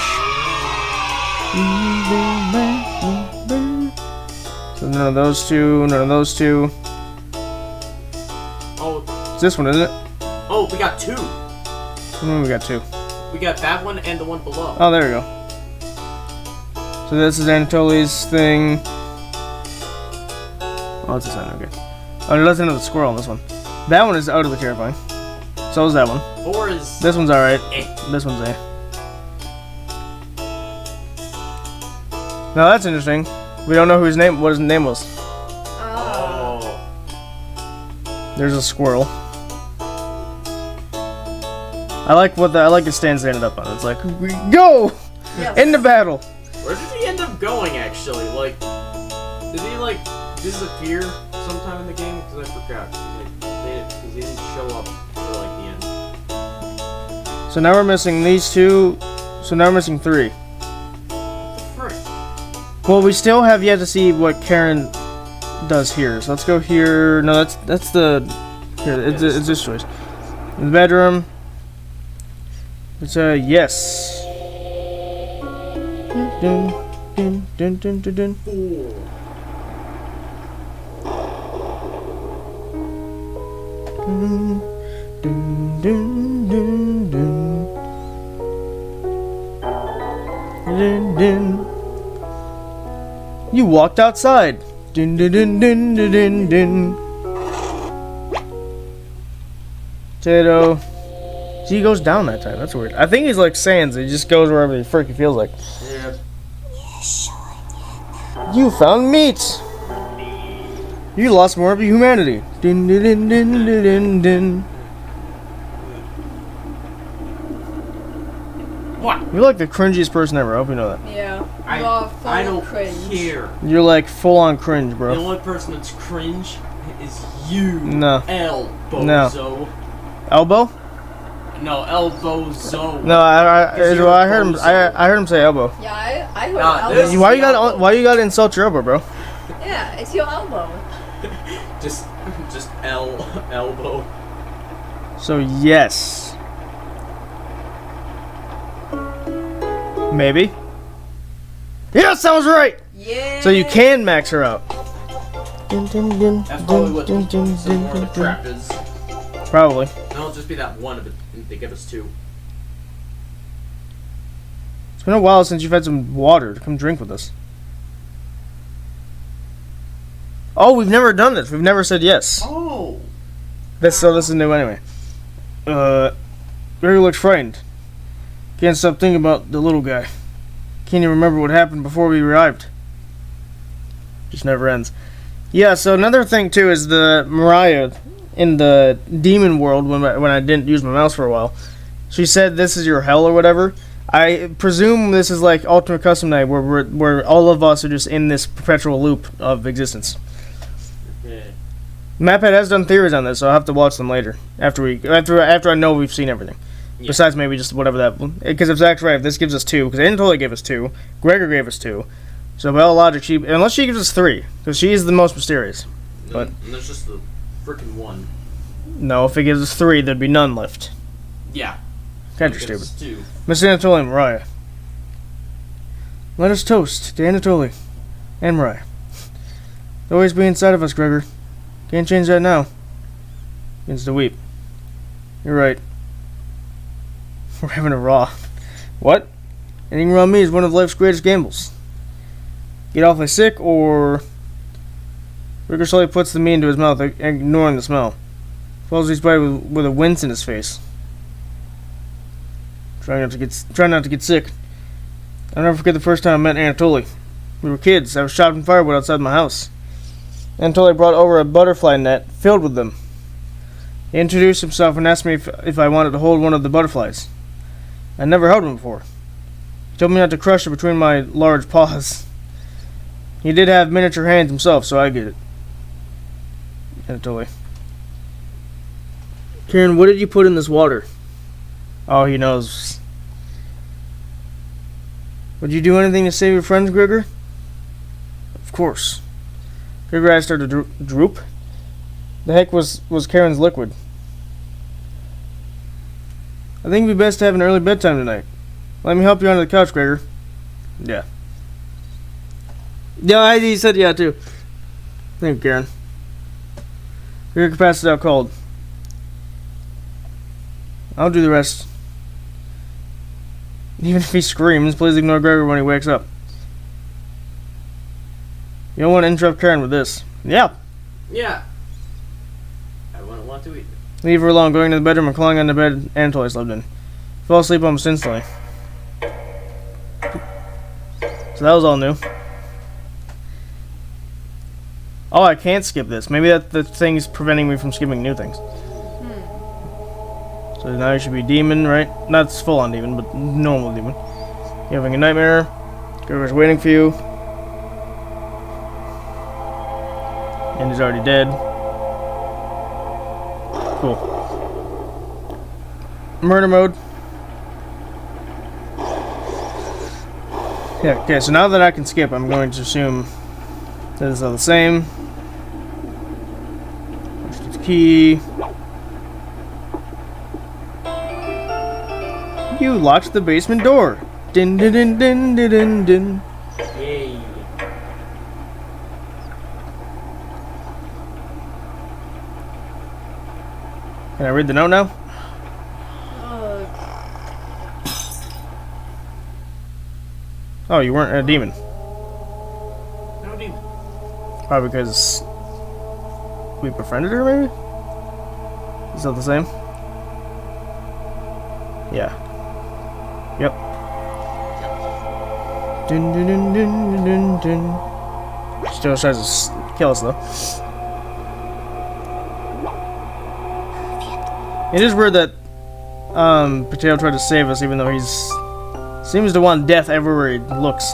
So none of those two, none of those two. Oh. It's this one, isn't it? Oh, we got two. We got two. We got that one and the one below. Oh, there we go. So this is Anatoly's thing. Oh, it's a sign, okay. Oh, there's another squirrel on this one. That one is utterly terrifying. So is that one. 4 is... This one's alright. Eh. This one's A. Now that's interesting. We don't know what his name was. Oh. There's a squirrel. I like the stance they ended up on. It's like, we go! Yes. Into battle! Where did he end up going, actually? Like, did he, like, disappear sometime in the game? Because I forgot. Because he didn't show up for, like, the end. So now we're missing these two. So now we're missing 3. Frick. Well, we still have yet to see what Karen does here. So let's go here. No, that's the... Here, it's this choice. In the bedroom. It's a yes. Dun, dun, dun, dun, dun, dun. 4. Dun, dun, dun, dun, dun. Dun, dun. You walked outside. Dun, dun, dun, dun, dun, dun, dun. Potato. See, he goes down that time. That's weird. I think he's like Sans. He just goes wherever the frick he feels like. Yeah. You found meat. You lost more of your humanity. Dun, dun, dun, dun, dun, dun, dun. What? You're like the cringiest person ever. I hope you know that. Yeah. You're full I of don't cringe. care. You're like full on cringe, The bro. only person that's cringe is you. No. Elbozo. Elbow? No, Elbozo. No, I you're I a heard him. bozo. I heard him say elbow. Yeah, I heard Nah, elbow. this- Why you gotta insult your elbow, bro? Yeah, it's your elbow. Just elbow. So yes. Maybe. Yes, that was right. Yeah. So you can max her out. That's probably what some more of the trap is. Probably. And it'll just be that one if they give us two. It's been a while since you've had some water to come drink with us. Oh, we've never done this. We've never said yes. Oh. This is new anyway. Gregor looks frightened. Can't stop thinking about the little guy. Can't even remember what happened before we arrived. Just never ends. Yeah, so another thing too is the Mariah in the demon world when I didn't use my mouse for a while. She said this is your hell or whatever. I presume this is like Ultimate Custom Night where all of us are just in this perpetual loop of existence. Yeah. MapHead has done theories on this, so I'll have to watch them later after I know we've seen everything. Yeah. Besides maybe just whatever that, because if Zach's right, if this gives us 2, because Anatoly gave us 2, Gregor gave us 2, so by all logic, unless she gives us 3, because she is the most mysterious. But And there's just the freaking one. no, if it gives us 3, there'd be none left. Yeah. Kind of It gives stupid. us two. Miss Anatoly and Mariah. Let us toast to Anatoly and Mariah. They'll always be inside of us, Gregor. Can't change that now. Begins to weep. You're right. We're having a raw. What? Eating raw meat is one of life's greatest gambles. Get awfully sick, or Gregor slowly puts the meat into his mouth, ignoring the smell. Follows each bite with a wince in his face. Try not to get sick. I'll never forget the first time I met Anatoly. We were kids. I was chopping firewood outside my house. Anatoly brought over a butterfly net filled with them. He introduced himself and asked me if I wanted to hold one of the butterflies. I'd never held one before. He told me not to crush it between my large paws. He did have miniature hands himself, so I get it. Anatoly. Karen, what did you put in this water? Oh, he knows. Would you do anything to save your friends, Gregor? Of course. Gregor's eyes started to droop. The heck was Karen's liquid? I think it'd be best to have an early bedtime tonight. Let me help you onto the couch, Gregor. Yeah. Yeah, he said yeah, too. Thank you, Karen. Gregor passes out cold. I'll do the rest. Even if he screams, please ignore Gregor when he wakes up. You don't want to interrupt Karen with this. Yeah. Yeah. I wouldn't want to either. Leave her alone, going to the bedroom and clawing on the bed Anatoly slept in. Fell asleep almost instantly. So that was all new. Oh, I can't skip this. Maybe that's the thing's preventing me from skipping new things. So now you should be demon, right? Not full on demon, but normal demon. You're having a nightmare. Gregor's waiting for you. And he's already dead. Cool. Murder mode. Yeah, okay, so now that I can skip, I'm going to assume that it's all the same. There's the key. You locked the basement door. Din din din din din din din. Yay. Can I read the note now? Oh, you weren't a demon. No demon. Probably because we befriended her, maybe? Is that the same? Yeah. Yep. Dun, dun, dun, dun, dun, dun. Still tries to kill us, though. It is weird that Potato tried to save us, even though he's seems to want death everywhere he looks.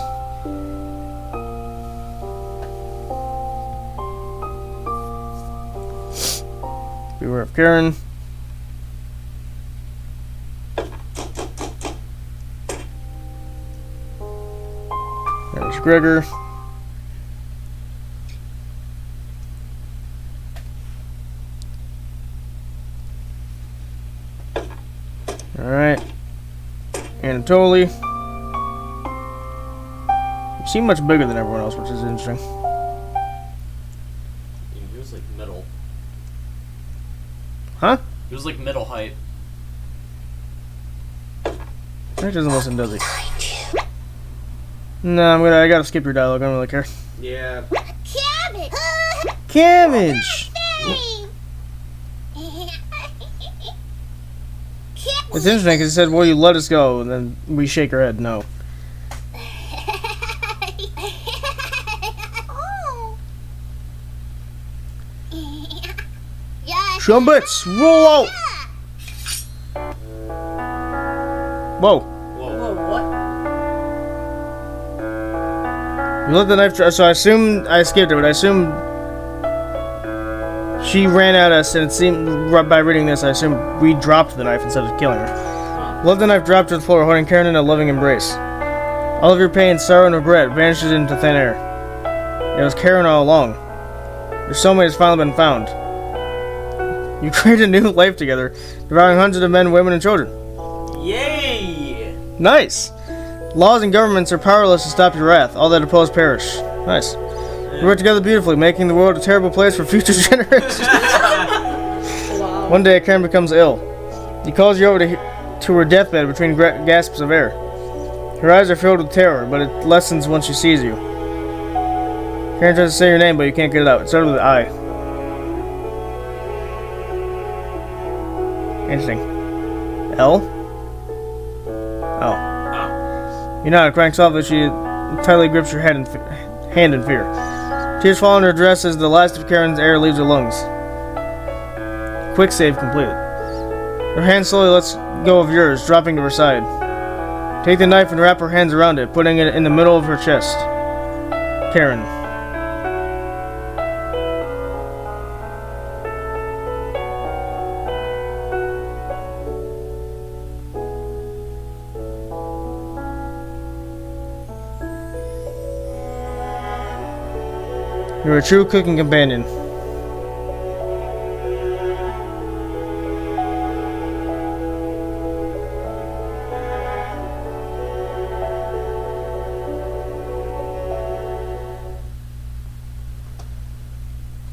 Beware of Karen. There's Gregor. Alright. Anatoly. You seem much bigger than everyone else, which is interesting. He was like middle. Huh? He was like middle height. He doesn't listen, does he? No, I gotta skip your dialogue. I don't really care. Yeah. Cabbage. Cabbage! It's interesting because it said, "Will you let us go?" And then we shake our head, no. Chompettes, roll out! Whoa. Whoa, what? You let the knife drop, so I assumed, I skipped it, but I assumed she ran at us, and it seemed, by reading this, I assumed we dropped the knife instead of killing her. Let the knife drop to the floor, holding Karen in a loving embrace. All of your pain, sorrow, and regret vanishes into thin air. It was Karen all along. Your soulmate has finally been found. You created a new life together, devouring hundreds of men, women, and children. Yay! Nice! Laws and governments are powerless to stop your wrath. All that oppose perish. Nice. You work together beautifully, making the world a terrible place for future generations. Wow. One day, Karen becomes ill. He calls you over to her deathbed between gasps of air. Her eyes are filled with terror, but it lessens once she sees you. Karen tries to say your name, but you can't get it out. It started with I. Interesting. L? Oh. You nod, crying softly, she tightly grips your hand in fear. Tears fall on her dress as the last of Karen's air leaves her lungs. Quick save completed. Her hand slowly lets go of yours, dropping to her side. Take the knife and wrap her hands around it, putting it in the middle of her chest. Karen. You're a true cooking companion.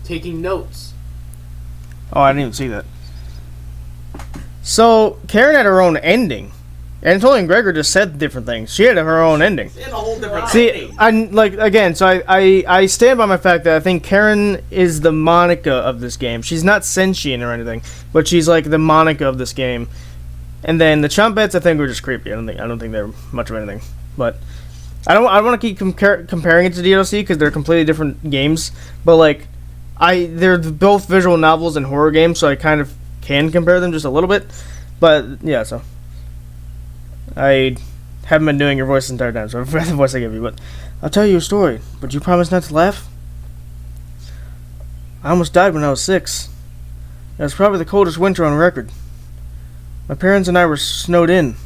Taking notes. Oh, I didn't even see that. So, Karen had her own ending. Anatoly and Gregor just said different things. She had her own ending. It's a whole different See, ending. I stand by my fact that I think Karen is the Monica of this game. She's not sentient or anything, but she's like the Monica of this game. And then the Chum Pets, I think, were just creepy. I don't think they're much of anything. But I want to keep comparing it to DLC because they're completely different games. But like, they're both visual novels and horror games, so I kind of can compare them just a little bit. But yeah, so. I haven't been doing your voice the entire time, so I forgot the voice I gave you, but I'll tell you a story, but you promise not to laugh? I almost died when I was 6. It was probably the coldest winter on record. My parents and I were snowed in.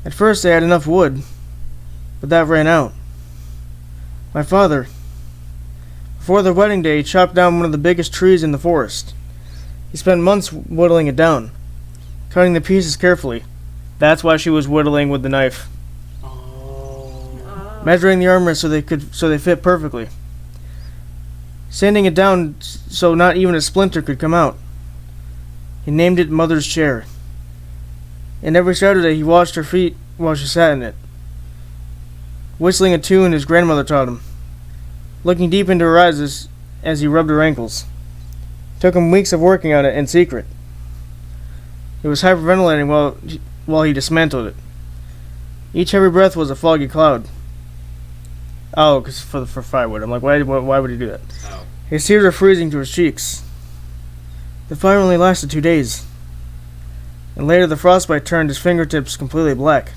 At first they had enough wood, but that ran out. My father, before their wedding day, he chopped down one of the biggest trees in the forest. He spent months whittling it down, cutting the pieces carefully. That's why she was whittling with the knife. Measuring the armor so they fit perfectly. Sanding it down so not even a splinter could come out. He named it Mother's Chair. And every Saturday he washed her feet while she sat in it. Whistling a tune his grandmother taught him. Looking deep into her eyes as he rubbed her ankles. Took him weeks of working on it in secret. It was hyperventilating while he dismantled it. Each heavy breath was a foggy cloud. Oh, because for firewood. I'm like, why would he do that? Oh. His tears were freezing to his cheeks. The fire only lasted 2 days. And later the frostbite turned his fingertips completely black.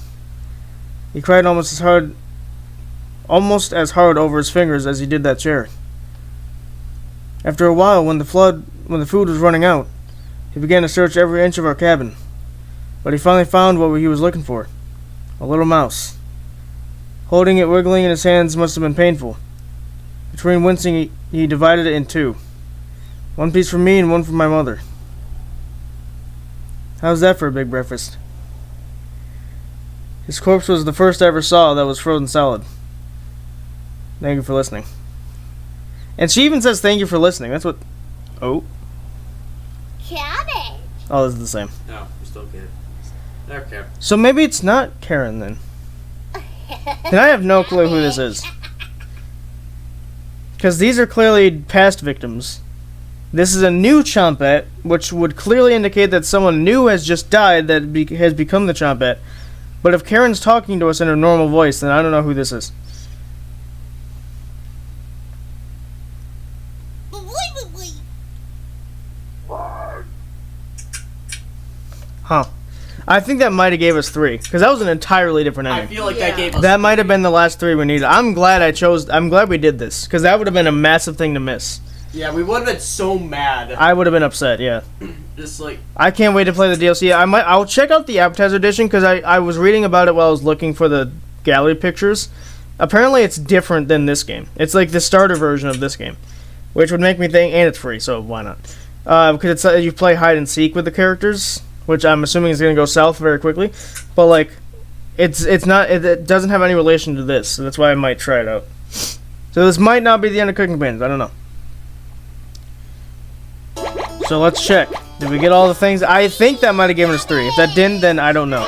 He cried almost as hard over his fingers as he did that chair. After a while, when the food was running out, He began to search every inch of our cabin, but he finally found what he was looking for. A little mouse. Holding it wiggling in his hands must have been painful. Between wincing, he divided it in two. One piece for me and one for my mother. How's that for a big breakfast? His corpse was the first I ever saw that was frozen solid. Thank you for listening. And she even says thank you for listening. That's what... Oh. Cabbage. Oh, this is the same. No, we're still good. Okay. So maybe it's not Karen then. And I have no clue who this is. Because these are clearly past victims. This is a new Chompette, which would clearly indicate that someone new has just died that has become the Chompette. But if Karen's talking to us in her normal voice, then I don't know who this is. Huh. I think that might have gave us 3, because that was an entirely different I ending. feel like that gave us... That might have been the last 3 we needed. I'm glad we did this, because that would have been a massive thing to miss. Yeah, we would have been so mad. I would have been upset, yeah. Just like... I can't wait to play the DLC. I'll check out the appetizer edition, because I was reading about it while I was looking for the gallery pictures. Apparently it's different than this game. It's like the starter version of this game, which would make me think, and it's free, so why not? Because it's you play hide and seek with the characters, which I'm assuming is going to go south very quickly. But like, it doesn't have any relation to this, so that's why I might try it out. So this might not be the end of Cooking Companions. I don't know. So let's check. Did we get all the things? I think that might have given us 3. If that didn't, then I don't know.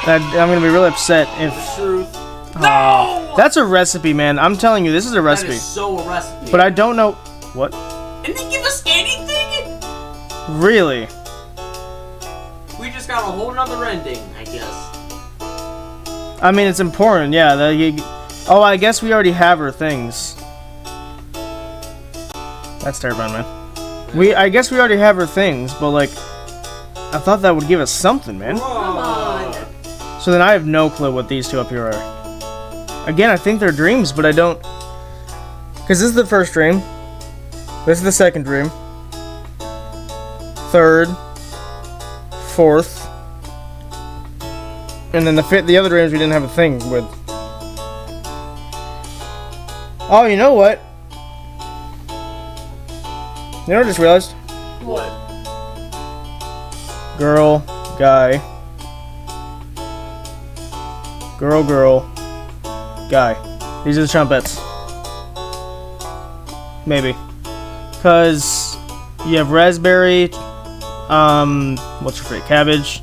I'm going to be really upset if... The truth. No! That's a recipe, man. I'm telling you, this is a recipe. That is so a recipe. But I don't know... What? And they give us anything? Really? We just got a whole nother ending, I guess. I mean, it's important, yeah. Oh, I guess we already have her things. That's terrifying, man. I guess we already have her things, but like, I thought that would give us something, man. Come on. So then I have no clue what these two up here are. Again, I think they're dreams, but I don't... Because this is the first dream. This is the second dream. Third. Fourth. And then the other dreams we didn't have a thing with. Oh, you know what? You know what I just realized? What? Girl, guy. Girl, guy. These are the Chompettes. Maybe. Because you have raspberry, what's your favorite? Cabbage.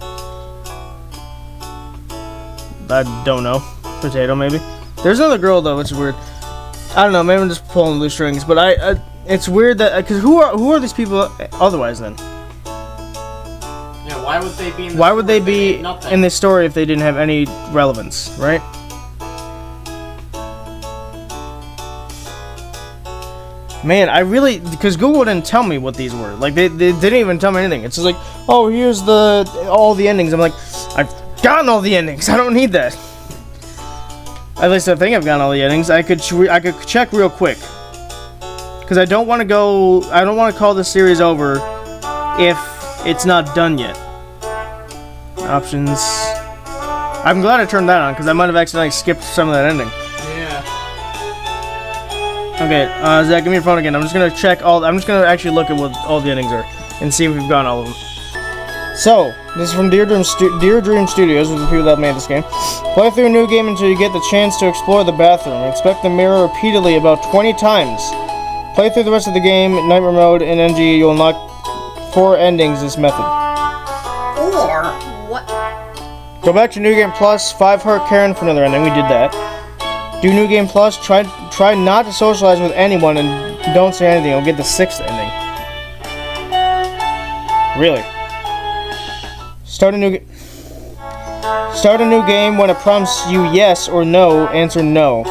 I don't know. Potato, maybe. There's another girl, though, which is weird. I don't know, maybe I'm just pulling loose strings, but it's weird that, because who are these people otherwise, then? Yeah, why would they be in the Why would they story be if nothing? in this story if they didn't have any relevance, right? Man, I really... Because Google didn't tell me what these were. Like, they didn't even tell me anything. It's just like, oh, here's all the endings. I'm like, I've gotten all the endings. I don't need that. At least I think I've gotten all the endings. I could check real quick. Because I don't want to call this series over if it's not done yet. Options. I'm glad I turned that on, because I might have accidentally skipped some of that ending. Okay, Zach, give me your phone again. I'm just gonna check I'm just gonna actually look at what all the endings are and see if we've gotten all of them. So, this is from Dear Dream Studios, with the people that made this game. Play through a new game until you get the chance to explore the bathroom. Inspect the mirror repeatedly about 20 times. Play through the rest of the game in Nightmare Mode in NG. You'll unlock 4 endings this method. Or what? Go back to New Game Plus, 5 Heart Karen for another ending. We did that. Do New Game Plus, try not to socialize with anyone and don't say anything. You'll get the 6th ending. Really? Start a new game when it prompts you yes or no, answer no.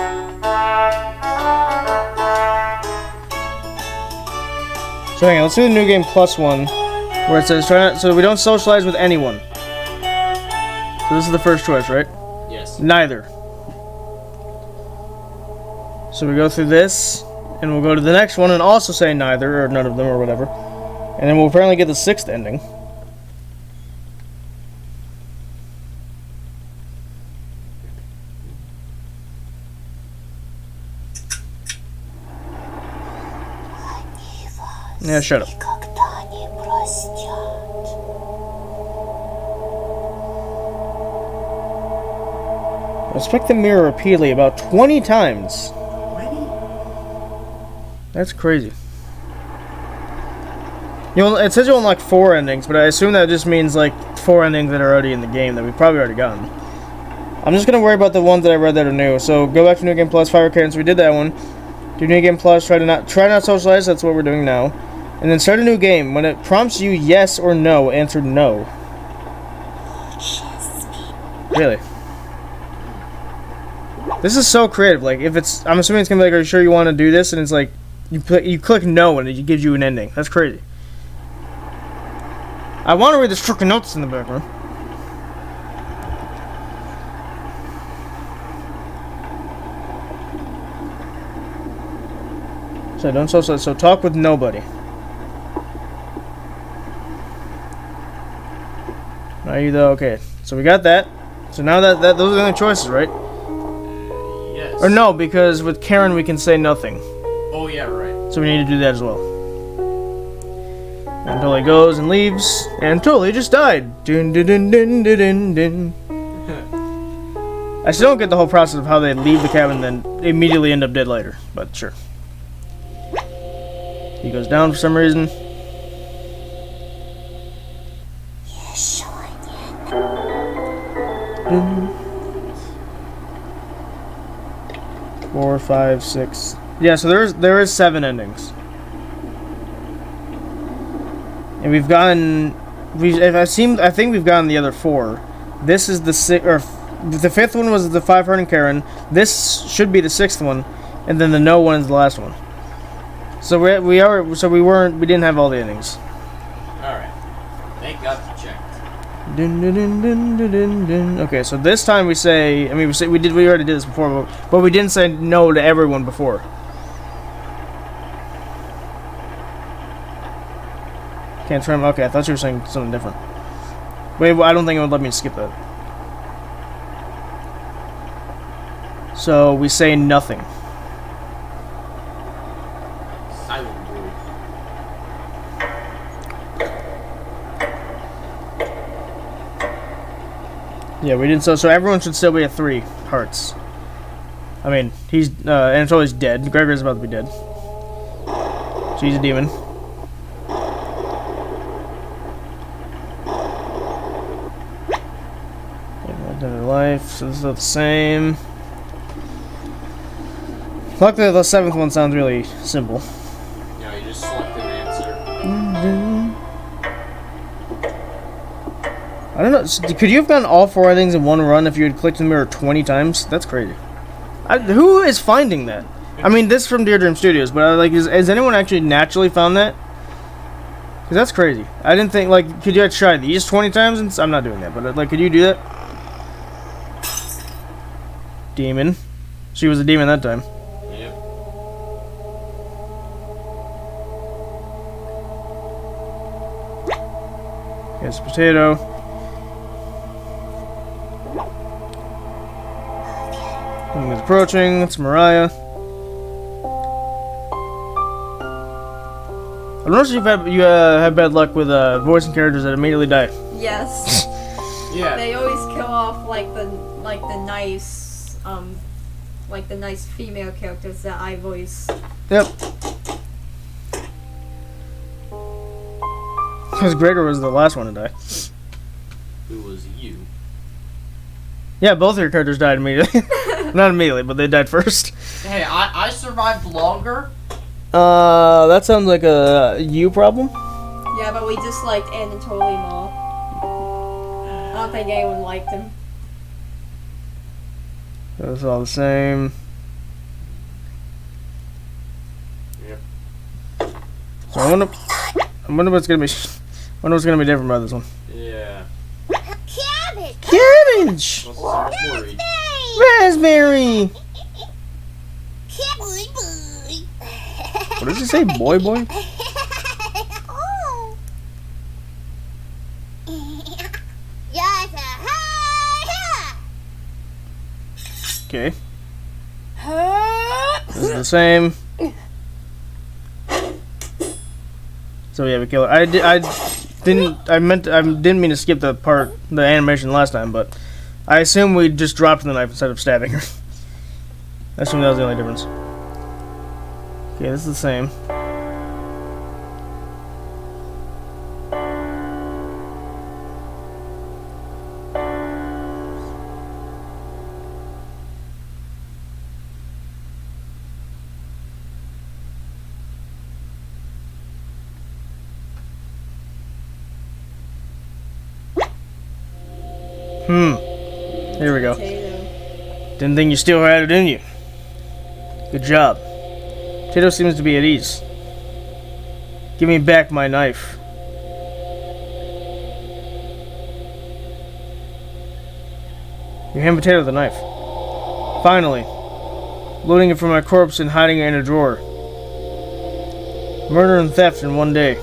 So hang on, let's do the New Game Plus one, where it says so we don't socialize with anyone. So this is the first choice, right? Yes. Neither. So we go through this, and we'll go to the next one and also say neither, or none of them, or whatever. And then we'll apparently get the 6th ending. Yeah, shut up. Inspect the mirror repeatedly about 20 times. That's crazy. It says you'll unlock 4 endings, but I assume that just means like 4 endings that are already in the game that we've probably already gotten. I'm just gonna worry about the ones that I read that are new. So go back to New Game Plus, 5 Karen. So we did that one. Do New Game Plus. Try not socialize. That's what we're doing now. And then start a new game. When it prompts you yes or no, answer no. Really? This is so creative. Like, if it's, I'm assuming it's gonna be like, are you sure you want to do this? And it's like, you click no and it gives you an ending. That's crazy. I want to read the freaking notes in the background. So don't socialize. So talk with nobody. Are you though? Okay. So we got that. So now that those are the only choices, right? Yes. Or no, because with Karen we can say nothing. Oh yeah, right. So we need to do that as well. Anatoly goes and leaves. Anatoly just died. Dun, dun, dun, dun, dun, dun, dun. I still don't get the whole process of how they leave the cabin and then immediately end up dead later. But sure. He goes down for some reason. Dun. 4, 5, 6. Yeah, so there is 7 endings. And we've gotten, I think we've gotten the other 4. This is the 6th, or the 5th one was the 5 Befriending Karen. This should be the 6th one, and then the no one is the last one. So we didn't have all the endings. All right. Thank God you checked. Dun, dun, dun, dun, dun, dun, dun. Okay, so this time we say, we already did this before, but we didn't say no to everyone before. Can't trim. Okay, I thought you were saying something different. Wait, I don't think it would let me skip that. So we say nothing. Silent boy. Yeah, we didn't. So everyone should still be at 3 hearts. I mean, he's Anatoly's dead. Gregor's about to be dead. She's a demon. Life, so this is the same. Luckily, the 7th one sounds really simple. Yeah, you just select an answer. I don't know. Could you have gotten all 4 endings in one run if you had clicked the mirror 20 times? That's crazy. Who is finding that? I mean, this is from Dear Dream Studios, but like, has anyone actually naturally found that? Because that's crazy. I didn't think, like, could you try these 20 times? And I'm not doing that, but like, could you do that? Demon. She was a demon that time. Yep. Yes, potato. Something is approaching. It's Mariah. I noticed you have bad luck with voicing characters that immediately die. Yes. Yeah. They always kill off like the nice female characters that I voice. Yep. Because Gregor was the last one to die. Who was you? Yeah, both of your characters died immediately. Not immediately, but they died first. Hey, I survived longer. That sounds like a you problem. Yeah, but we just liked Anatoly more. I don't think anyone liked him. It's all the same. Yep. So I wonder what's gonna be. I wonder what's gonna be different about this one. Yeah. Cabbage! Cabbage. What's more read? Raspberry. Boy, boy. What does it say? Boy, boy. Oh. Okay. This is the same. So yeah, we kill her. I didn't mean to skip the animation last time, but I assume we just dropped the knife instead of stabbing her. I assume that was the only difference. Okay, this is the same. Here we go. Potato. Didn't think you still had it in you. Good job. Potato seems to be at ease. Give me back my knife. You hand Potato the knife. Finally. Loading it from my corpse and hiding it in a drawer. Murder and theft in one day.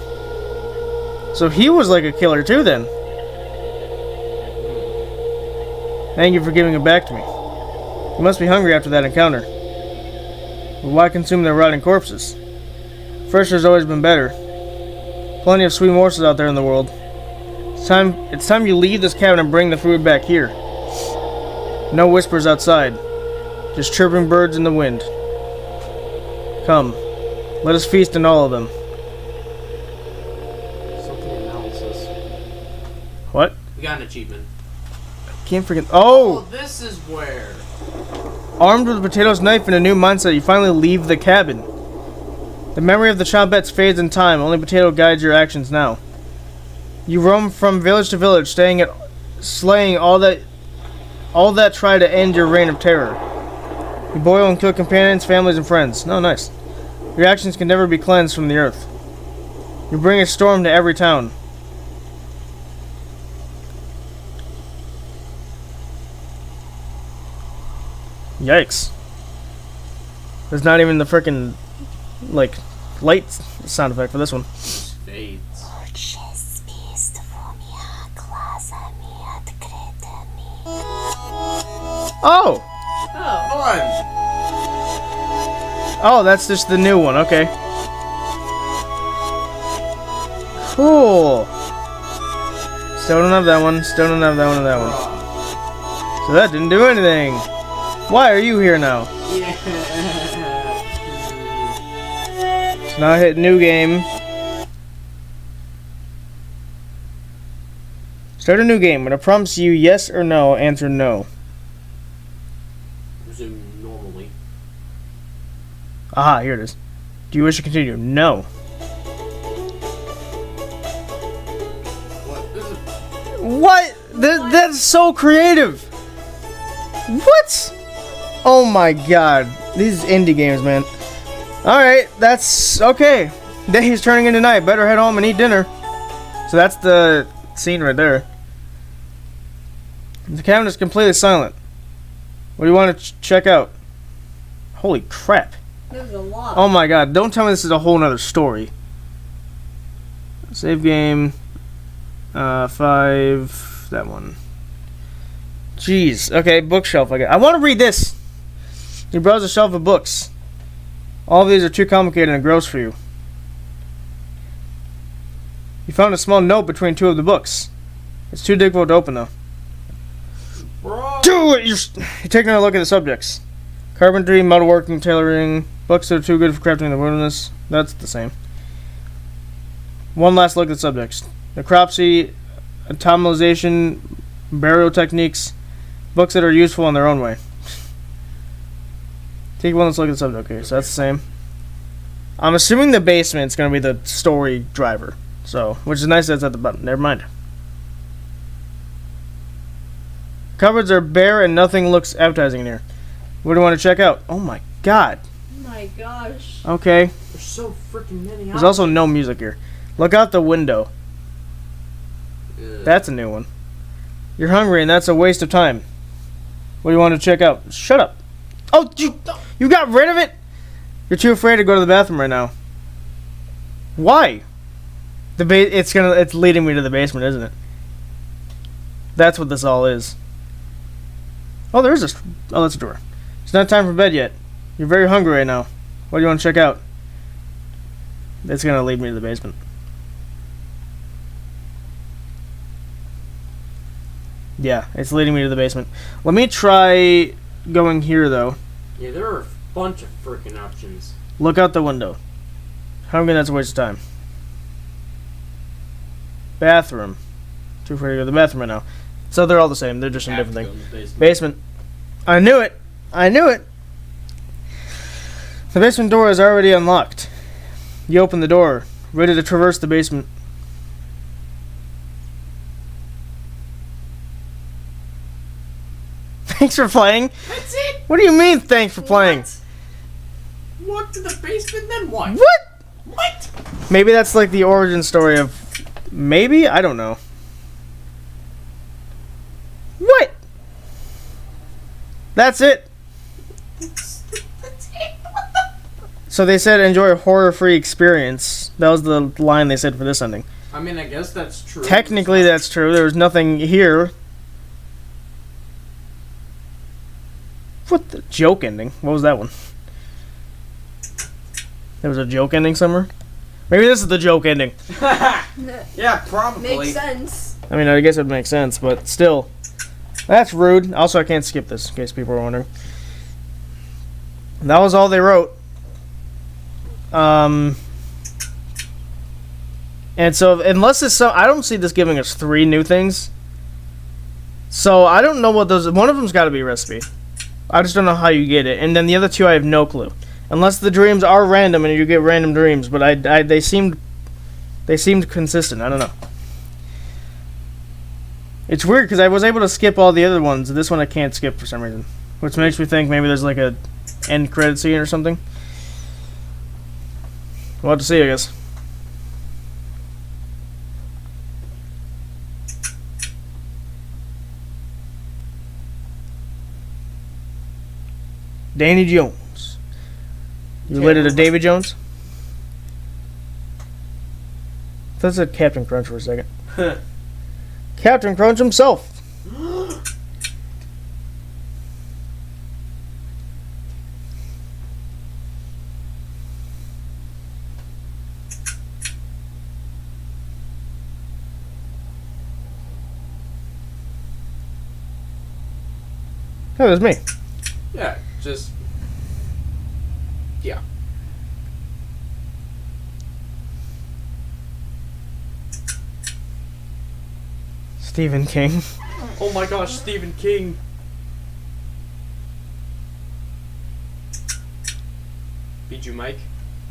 So he was like a killer too then. Thank you for giving it back to me. You must be hungry after that encounter. But why consume their rotting corpses? Fresh has always been better. Plenty of sweet morsels out there in the world. It's time you leave this cabin and bring the food back here. No whispers outside. Just chirping birds in the wind. Come. Let us feast on all of them. Something analysis. What? We got an achievement. Can't forget. Oh, Oh! this is where. Armed with Potato's knife and a new mindset, you finally leave the cabin. The memory of the Chompettes fades in time. Only Potato guides your actions now. You roam from village to village, slaying all that try to end your reign of terror. You boil and kill companions, families, and friends. No, nice. Your actions can never be cleansed from the earth. You bring a storm to every town. Yikes. There's not even the frickin' like light sound effect for this one. Fades. Oh! Oh. Fun! Oh, that's just the new one, okay. Cool. Still don't have that one, still don't have that one or that one. So that didn't do anything. Why are you here now? Yeah. So now I hit new game. Start a new game. When it prompts you yes or no, answer no. Resume normally. Aha, here it is. Do you wish to continue? No. What? This is What? That's so creative. What? Oh my god. These indie games, man. Alright, that's okay. Day is turning into night. Better head home and eat dinner. So that's the scene right there. The cabin is completely silent. What do you want to check out? Holy crap. There's a lot. Oh my god. Don't tell me this is a whole nother story. Save game. 5. That one. Jeez. Okay, bookshelf. I want to read this. You browse a shelf of books. All of these are too complicated and gross for you. You found a small note between two of the books. It's too difficult to open, though. bro. Do it! You're taking a look at the subjects. Carpentry, metalworking, tailoring. Books that are too good for crafting in the wilderness. That's the same. One last look at the subjects. Necropsy, atomization, burial techniques. Books that are useful in their own way. Take one last look at the subject. Okay, so that's the same. I'm assuming the basement's going to be the story driver. So, which is nice that's at the bottom. Never mind. Cupboards are bare and nothing looks appetizing in here. What do you want to check out? Oh my god. Oh my gosh. Okay. There's so freaking many. There's also no music here. Look out the window. Ugh. That's a new one. You're hungry and that's a waste of time. What do you want to check out? Shut up. Oh, you got rid of it? You're too afraid to go to the bathroom right now. Why? It's leading me to the basement, isn't it? That's what this all is. Oh, there's a... Oh, that's a door. It's not time for bed yet. You're very hungry right now. What do you want to check out? That's gonna lead me to the basement. Yeah, it's leading me to the basement. Let me try going here, though. Yeah, there are a bunch of freaking options. Look out the window. I'm gonna, that's a waste of time. Bathroom. Too afraid to go to the bathroom right now. So they're all the same. They're just in different things. Basement. I knew it. I knew it. The basement door is already unlocked. You open the door, ready to traverse the basement. Thanks for playing. That's it. What do you mean, thanks for playing? Walk to the basement, then what? What? What? Maybe that's like the origin story of... Maybe? I don't know. What? That's it. That's it. So they said enjoy a horror-free experience. That was the line they said for this ending. I mean, I guess that's true. Technically, that's true. There was nothing here. What the joke ending? What was that one? There was a joke ending somewhere? Maybe this is the joke ending. Yeah, probably. Makes sense. I mean, I guess it would make sense, but still. That's rude. Also, I can't skip this, in case people are wondering. That was all they wrote. And so, unless it's so... I don't see this giving us 3 new things. So, I don't know what those... One of them's got to be a recipe. I just don't know how you get it. And then the other 2, I have no clue. Unless the dreams are random and you get random dreams. But they seemed consistent. I don't know. It's weird because I was able to skip all the other ones. This one I can't skip for some reason. Which makes me think maybe there's like a end credit scene or something. We'll have to see, I guess. Danny Jones. You related to Davy Jones? I thought it said Captain Crunch for a second. Captain Crunch himself. Oh, there's me. Yeah, just... Yeah. Stephen King. Oh my gosh, Stephen King. Beat you, Mike.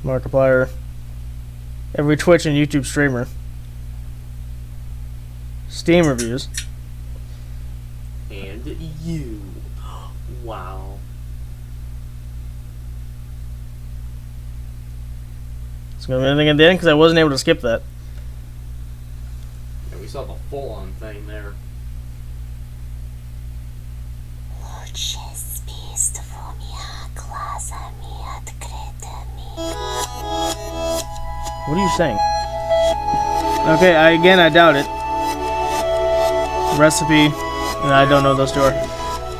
Markiplier. Every Twitch and YouTube streamer. Steam reviews. And you. Wow. It's gonna be anything at the end because I wasn't able to skip that. Yeah, we saw the full-on thing there. What are you saying? Okay, I doubt it. Recipe. I don't know what those 2 are.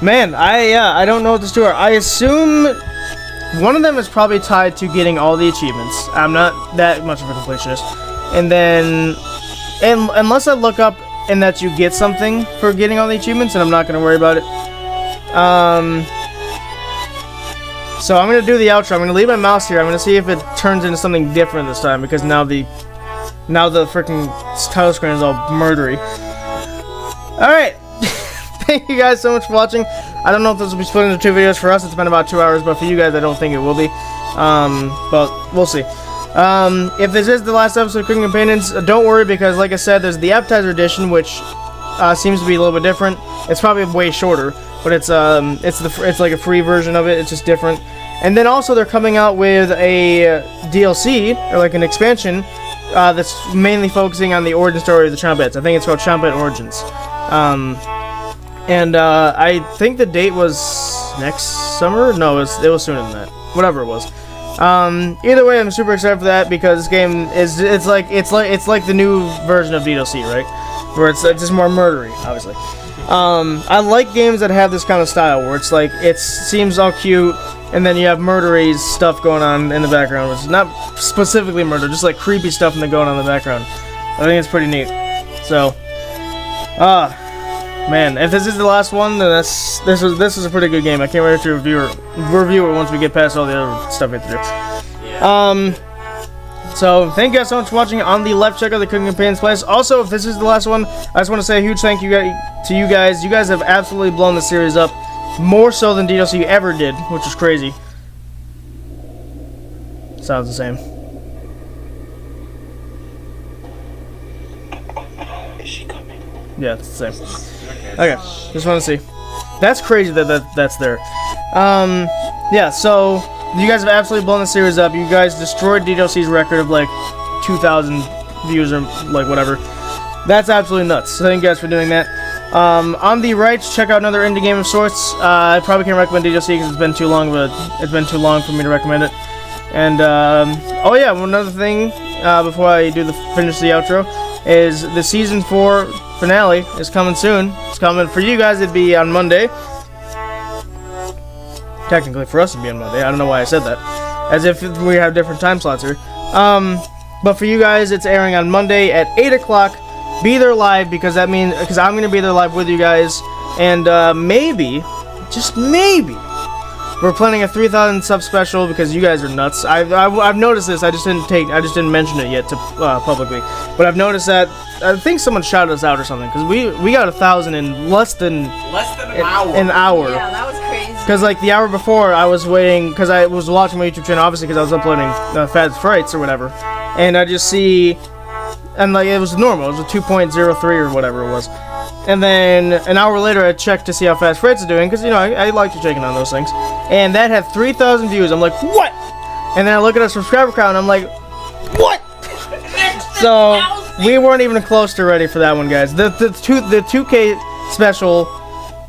Man, I don't know what those 2 are. I assume one of them is probably tied to getting all the achievements. I'm not that much of a completionist. And then, unless I look up and that you get something for getting all the achievements, and I'm not going to worry about it. So I'm going to do the outro. I'm going to leave my mouse here. I'm going to see if it turns into something different this time, because now the freaking title screen is all murdery. Alright. Thank you guys so much for watching. I don't know if this will be split into 2 videos. For us, it's been about 2 hours, but for you guys, I don't think it will be. But we'll see. If this is the last episode of Cooking Companions, don't worry, because like I said, there's the appetizer edition, which seems to be a little bit different. It's probably way shorter, but it's like a free version of it. It's just different. And then also they're coming out with a DLC, or like an expansion, that's mainly focusing on the origin story of the Chompettes. I think it's called Chompette Origins. I think the date was next summer? No, it was sooner than that. Whatever it was. Either way, I'm super excited for that, because this game is it's like the new version of DLC, right? Where it's just more murdery, obviously. I like games that have this kind of style where it's like it seems all cute, and then you have murdery stuff going on in the background, which is not specifically murder, just like creepy stuff going on in the background. I think it's pretty neat. So, man, if this is the last one, then this is a pretty good game. I can't wait to review it once we get past all the other stuff we have to do. Yeah. So thank you guys so much for watching. On the left, check out the Cooking Companions playlist. Also, if this is the last one, I just want to say a huge thank you to you guys. You guys have absolutely blown the series up, more so than DLC ever did, which is crazy. Sounds the same. Is she coming? Yeah, it's the same. Okay, just want to see. That's crazy that's there. Yeah, so you guys have absolutely blown the series up. You guys destroyed DLC's record of like 2,000 views or like whatever. That's absolutely nuts. So thank you guys for doing that. On the right, check out another indie game of sorts. I probably can't recommend DLC because it's been too long, but it's been too long for me to recommend it. And oh yeah, one other thing before I finish the outro is the season 4 finale is coming soon. It's coming for you guys. It'd be on Monday. Technically, for us, it'd be on Monday. I don't know why I said that, as if we have different time slots here. But for you guys, it's airing on Monday at 8 o'clock. Be there live because I'm going to be there live with you guys, and maybe, just maybe, we're planning a 3,000 sub special because you guys are nuts. I've noticed this. I just didn't mention it yet to publicly, but I've noticed that I think someone shouted us out or something because we got 1,000 in less than an hour. An hour. Yeah, that was crazy. Because like the hour before, I was waiting because I was watching my YouTube channel, obviously because I was uploading Fat Frights or whatever, and I just see, and like it was normal. It was a 2.03 or whatever it was. And then an hour later, I checked to see how Fast Fred's doing, because, you know, I like to check in on those things. And that had 3,000 views. I'm like, what? And then I look at our subscriber count, and I'm like, what? So, we weren't even close to ready for that one, guys. The 2K special,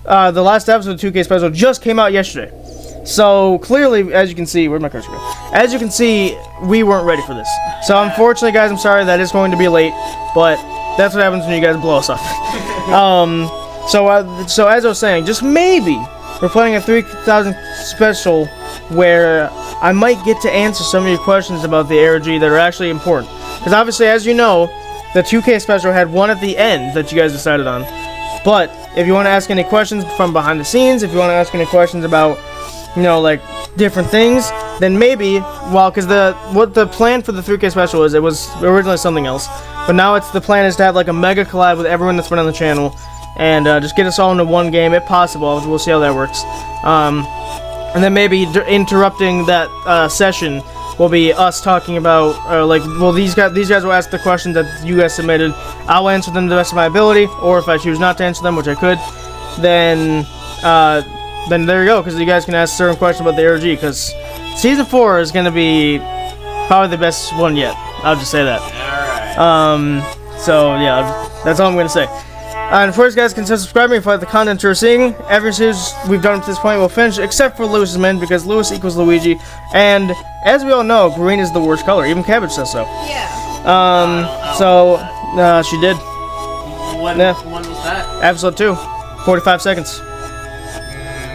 the last episode of the 2K special just came out yesterday. So, clearly, as you can see, where'd my cursor go? As you can see, we weren't ready for this. So, unfortunately, guys, I'm sorry that is going to be late, but that's what happens when you guys blow us up. So as I was saying, just maybe we're planning a 3,000 special where I might get to answer some of your questions about the ARG that are actually important. Because obviously, as you know, the 2K special had one at the end that you guys decided on. But if you want to ask any questions from behind the scenes, if you want to ask any questions about, you know, like different things, then maybe, well, because what the plan for the 3K special is, it was originally something else, but now the plan is to have like a mega collab with everyone that's been on the channel, and just get us all into one game if possible. We'll see how that works. And then maybe interrupting that session will be us talking about, like, well, these guys will ask the questions that you guys submitted. I'll answer them to the best of my ability, or if I choose not to answer them, which I could, then there you go, because you guys can ask certain questions about the ARG, because Season 4 is going to be probably the best one yet. I'll just say that. Alright. So, yeah, that's all I'm going to say. And first, guys, consider subscribing if you like the content you're seeing. Every series we've done up to this point will finish, except for Lewis's men, because Lewis equals Luigi. And, as we all know, green is the worst color. Even Cabbage says so. Yeah. She did. When was that? Episode 2. 45 seconds.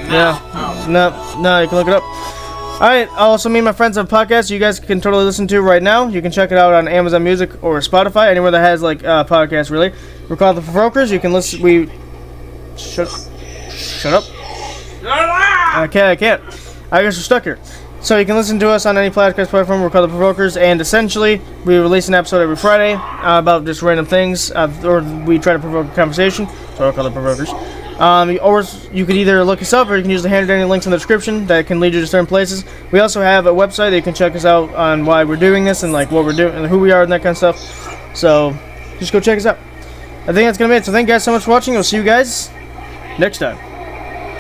No. No, you can look it up. Alright, also me and my friends have a podcast you guys can totally listen to right now. You can check it out on Amazon Music or Spotify, anywhere that has, like, podcasts, really. We're called The Brokers. You can listen, Shut up. I can't. I guess we're stuck here. So you can listen to us on any podcast platform. We're called The Provokers, and essentially, we release an episode every Friday about just random things, or we try to provoke a conversation, so we're called The Provokers. Or you could either look us up, or you can use the handwritten links in the description that can lead you to certain places. We also have a website that you can check us out on why we're doing this, and like what we're doing, and who we are, and that kind of stuff. So, just go check us out. I think that's going to be it. So thank you guys so much for watching. We'll see you guys next time.